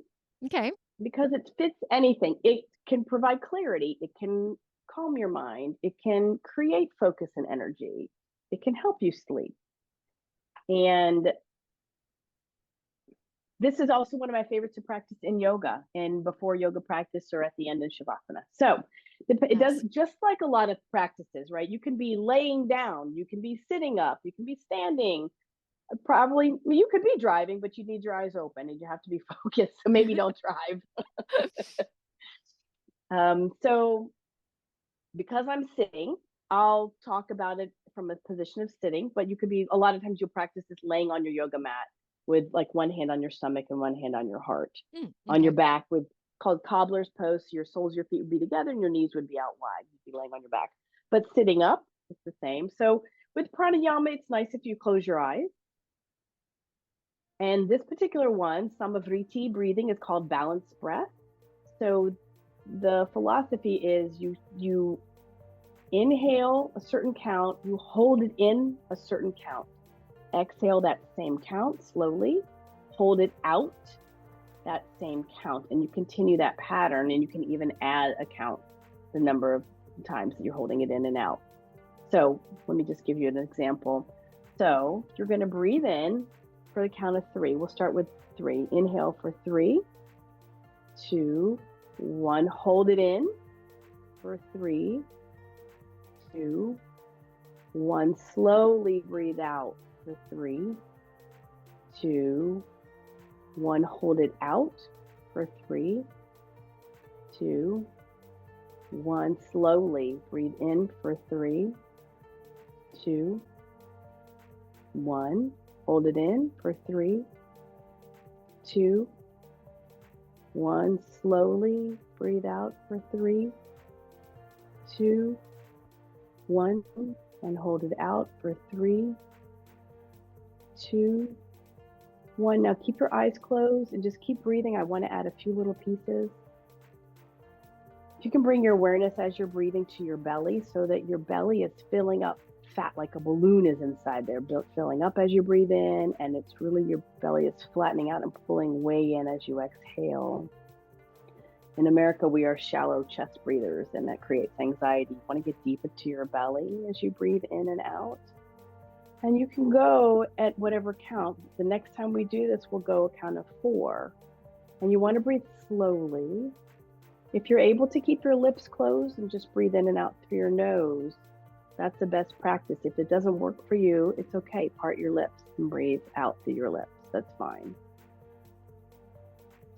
Okay. Because it fits anything. It can provide clarity. It can calm your mind. It can create focus and energy. It can help you sleep. And this is also one of my favorites to practice in yoga, and before yoga practice or at the end in Shavasana. So it does, just like a lot of practices, right? You can be laying down, you can be sitting up, you can be standing. Probably you could be driving, but you need your eyes open and you have to be focused. So maybe don't drive. So because I'm sitting, I'll talk about it from a position of sitting, but you could be, a lot of times you'll practice this laying on your yoga mat with like one hand on your stomach and one hand on your heart, on your back, with called cobbler's pose. So your soles, your feet would be together and your knees would be out wide. You'd be laying on your back, but sitting up, it's the same. So with pranayama, it's nice if you close your eyes. And this particular one, Samavriti breathing, is called balanced breath. So the philosophy is you inhale a certain count, you hold it in a certain count. Exhale that same count slowly, hold it out that same count, and you continue that pattern, and you can even add a count, the number of times that you're holding it in and out. So let me just give you an example. So you're going to breathe in for the count of 3. We'll start with 3. Inhale for 3, 2, 1. Hold it in for 3, 2, 1. Slowly breathe out for 3, 2, 1. Hold it out for 3, 2, 1. Slowly breathe in for 3, 2, 1. Hold it in for 3, 2, 1. Slowly breathe out for 3, 2, 1. And hold it out for 3, 2, 1. Now keep your eyes closed and just keep breathing. I want to add a few little pieces. You can bring your awareness as you're breathing to your belly so that your belly is filling up fat, like a balloon is inside there, filling up as you breathe in, and it's really your belly is flattening out and pulling way in as you exhale. In America, we are shallow chest breathers, and that creates anxiety. You want to get deep into your belly as you breathe in and out. And you can go at whatever count. The next time we do this, we'll go a count of 4. And you want to breathe slowly. If you're able to keep your lips closed and just breathe in and out through your nose, that's the best practice. If it doesn't work for you, it's okay. Part your lips and breathe out through your lips. That's fine.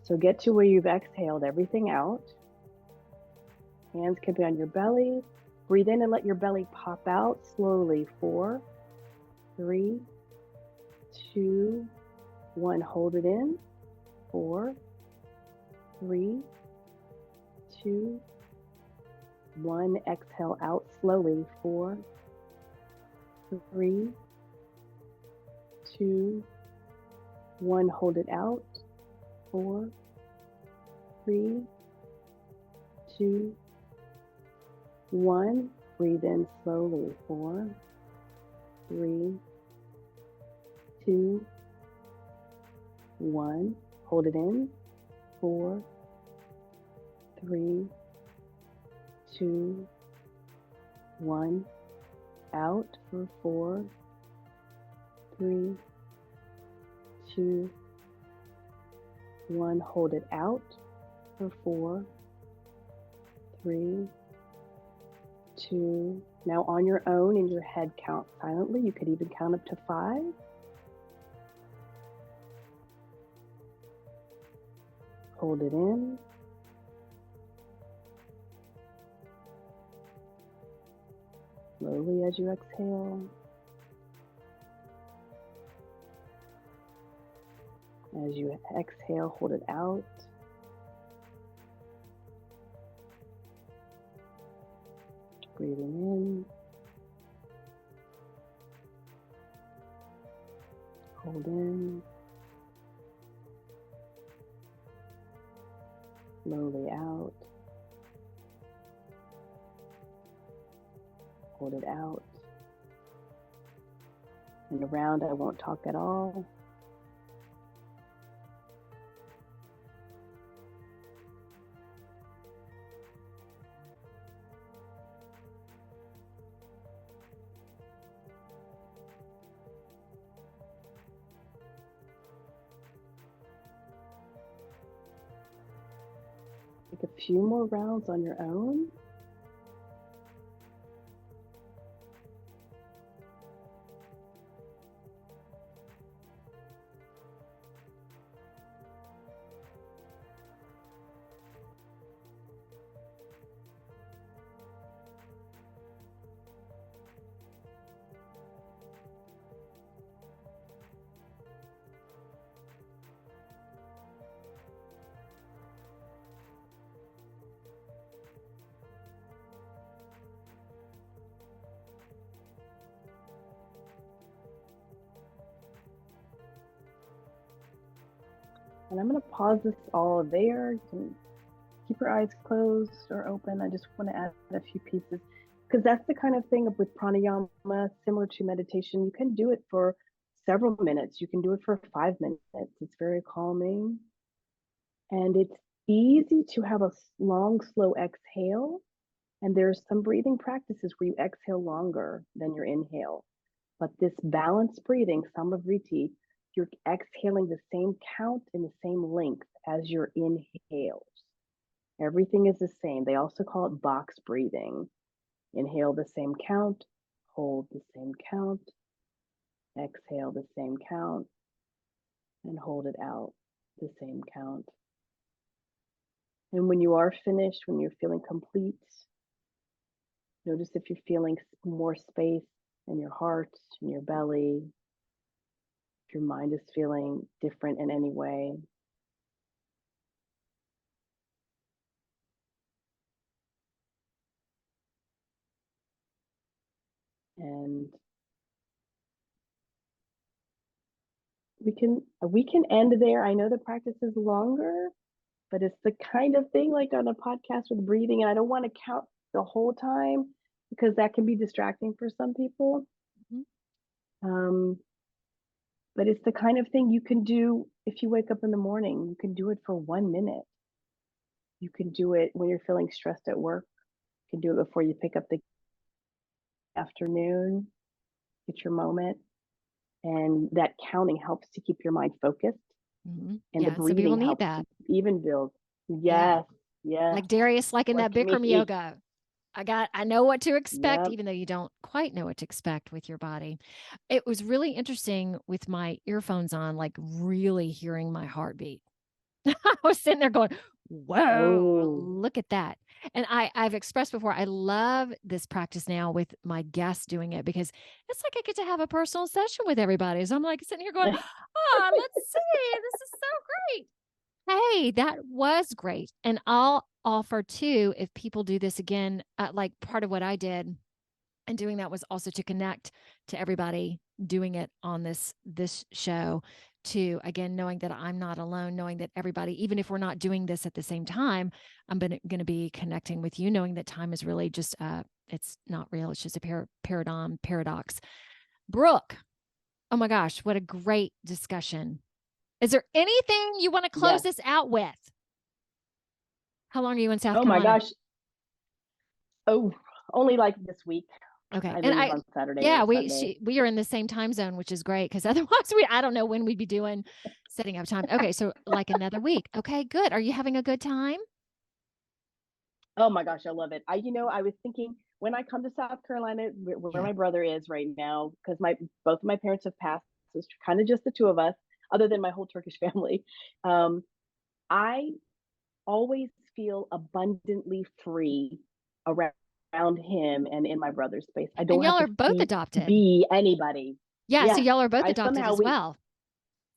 So get to where you've exhaled everything out. Hands can be on your belly. Breathe in and let your belly pop out slowly. 4, 3, 2, 1. Hold it in. 4, 3, 2, 1. Exhale out slowly. 4, 3, 2, 1. Hold it out. 4, 3, 2, 1. Breathe in slowly. 4, 3, 2, 1. Hold it in. 4, 3, 2, 1. Out for 4, 3, 2, 1. Hold it out for 4, 3, 2. Now on your own, in your head, count silently. You could even count up to 5. Hold it in. Slowly as you exhale. As you exhale, hold it out. Breathing in. Hold in. Slowly out. Hold it out. And around, I won't talk at all. Take a few more rounds on your own. And I'm going to pause this all there. You can keep your eyes closed or open. I just want to add a few pieces because that's the kind of thing with pranayama, similar to meditation. You can do it for several minutes. You can do it for 5 minutes. It's very calming. And it's easy to have a long, slow exhale. And there's some breathing practices where you exhale longer than your inhale. But this balanced breathing, Samadhi, you're exhaling the same count and the same length as your inhales. Everything is the same. They also call it box breathing. Inhale the same count, hold the same count, exhale the same count, and hold it out the same count. And when you are finished, when you're feeling complete, notice if you're feeling more space in your heart, in your belly, if your mind is feeling different in any way. And we can end there. I know the practice is longer, but it's the kind of thing like on a podcast with breathing, and I don't want to count the whole time because that can be distracting for some people. But it's the kind of thing you can do if you wake up in the morning. You can do it for 1 minute. You can do it when you're feeling stressed at work. You can do it before you pick up the afternoon. Get your moment. And that counting helps to keep your mind focused. And the breathing helps to even build. Yes. Like Darius, like in that Bikram Yoga. I know what to expect, even though you don't quite know what to expect with your body. It was really interesting with my earphones on, like really hearing my heartbeat. I was sitting there going, whoa, look at that. And I've expressed before, I love this practice now with my guests doing it because it's like I get to have a personal session with everybody. So I'm like sitting here going, oh, let's see. This is so great. Hey, that was great. And I'll offer too, if people do this again, like part of what I did and doing that was also to connect to everybody doing it on this show to, again, knowing that I'm not alone, knowing that everybody, even if we're not doing this at the same time, I'm going to be connecting with you, knowing that time is really just, it's not real. It's just a paradox. Brooke, oh my gosh, what a great discussion. Is there anything you want to close this out with? How long are you in South Carolina? Oh my gosh. Oh, only like this week. Okay. I leave on Saturday. Yeah, we are in the same time zone, which is great because otherwise I don't know when we'd be doing setting up time. Okay, so like another week. Okay, good. Are you having a good time? Oh my gosh, I love it. I was thinking when I come to South Carolina, where my brother is right now, because both of my parents have passed, so it's kind of just the two of us, other than my whole Turkish family. I always feel abundantly free around him and in my brother's space. I don't and y'all have are both adopted. Be anybody. Yeah, so y'all are both adopted as well.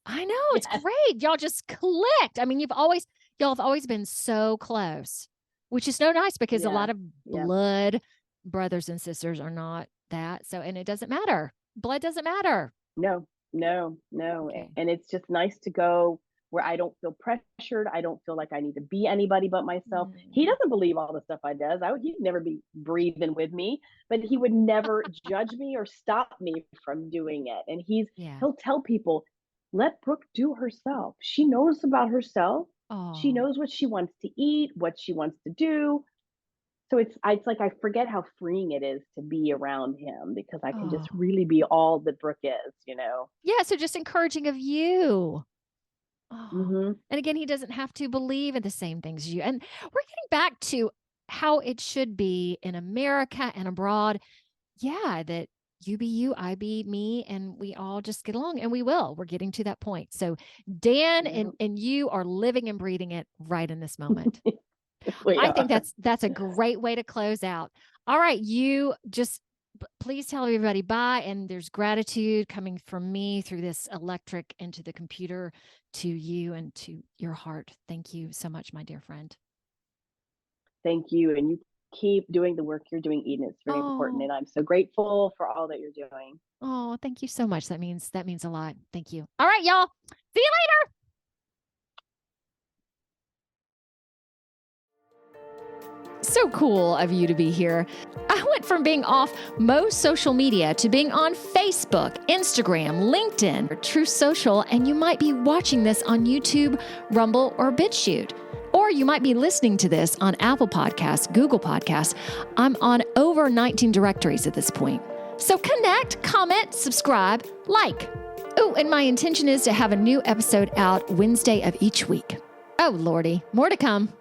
I know, it's great. Y'all just clicked. I mean, y'all have always been so close, which is so nice because a lot of blood brothers and sisters are not that. So, and it doesn't matter. Blood doesn't matter. No. Okay. And it's just nice to go where I don't feel pressured. I don't feel like I need to be anybody but myself. He doesn't believe all the stuff I does. He'd never be breathing with me, but he would never judge me or stop me from doing it. And he'll tell people, let Brooke do herself. She knows about herself. She knows what she wants to eat, what she wants to do. So it's like I forget how freeing it is to be around him because I can just really be all that Brooke is, Yeah, so just encouraging of you. And again, he doesn't have to believe in the same things as you. And we're getting back to how it should be in America and abroad. Yeah, that you be you, I be me, and we all just get along, and we will. We're getting to that point. So Dan and you are living and breathing it right in this moment. I think that's a great way to close out. All right, you just please tell everybody bye. And there's gratitude coming from me through this electric into the computer to you and to your heart. Thank you so much, my dear friend. Thank you. And you keep doing the work you're doing, Eden. It's very important. And I'm so grateful for all that you're doing. Oh, thank you so much. That means a lot. Thank you. All right, y'all. See you later. So cool of you to be here. I went from being off most social media to being on Facebook, Instagram, LinkedIn, True Social, and you might be watching this on YouTube, Rumble, or BitChute. Or you might be listening to this on Apple Podcasts, Google Podcasts. I'm on over 19 directories at this point. So connect, comment, subscribe, like. Oh, and my intention is to have a new episode out Wednesday of each week. Oh, Lordy, more to come.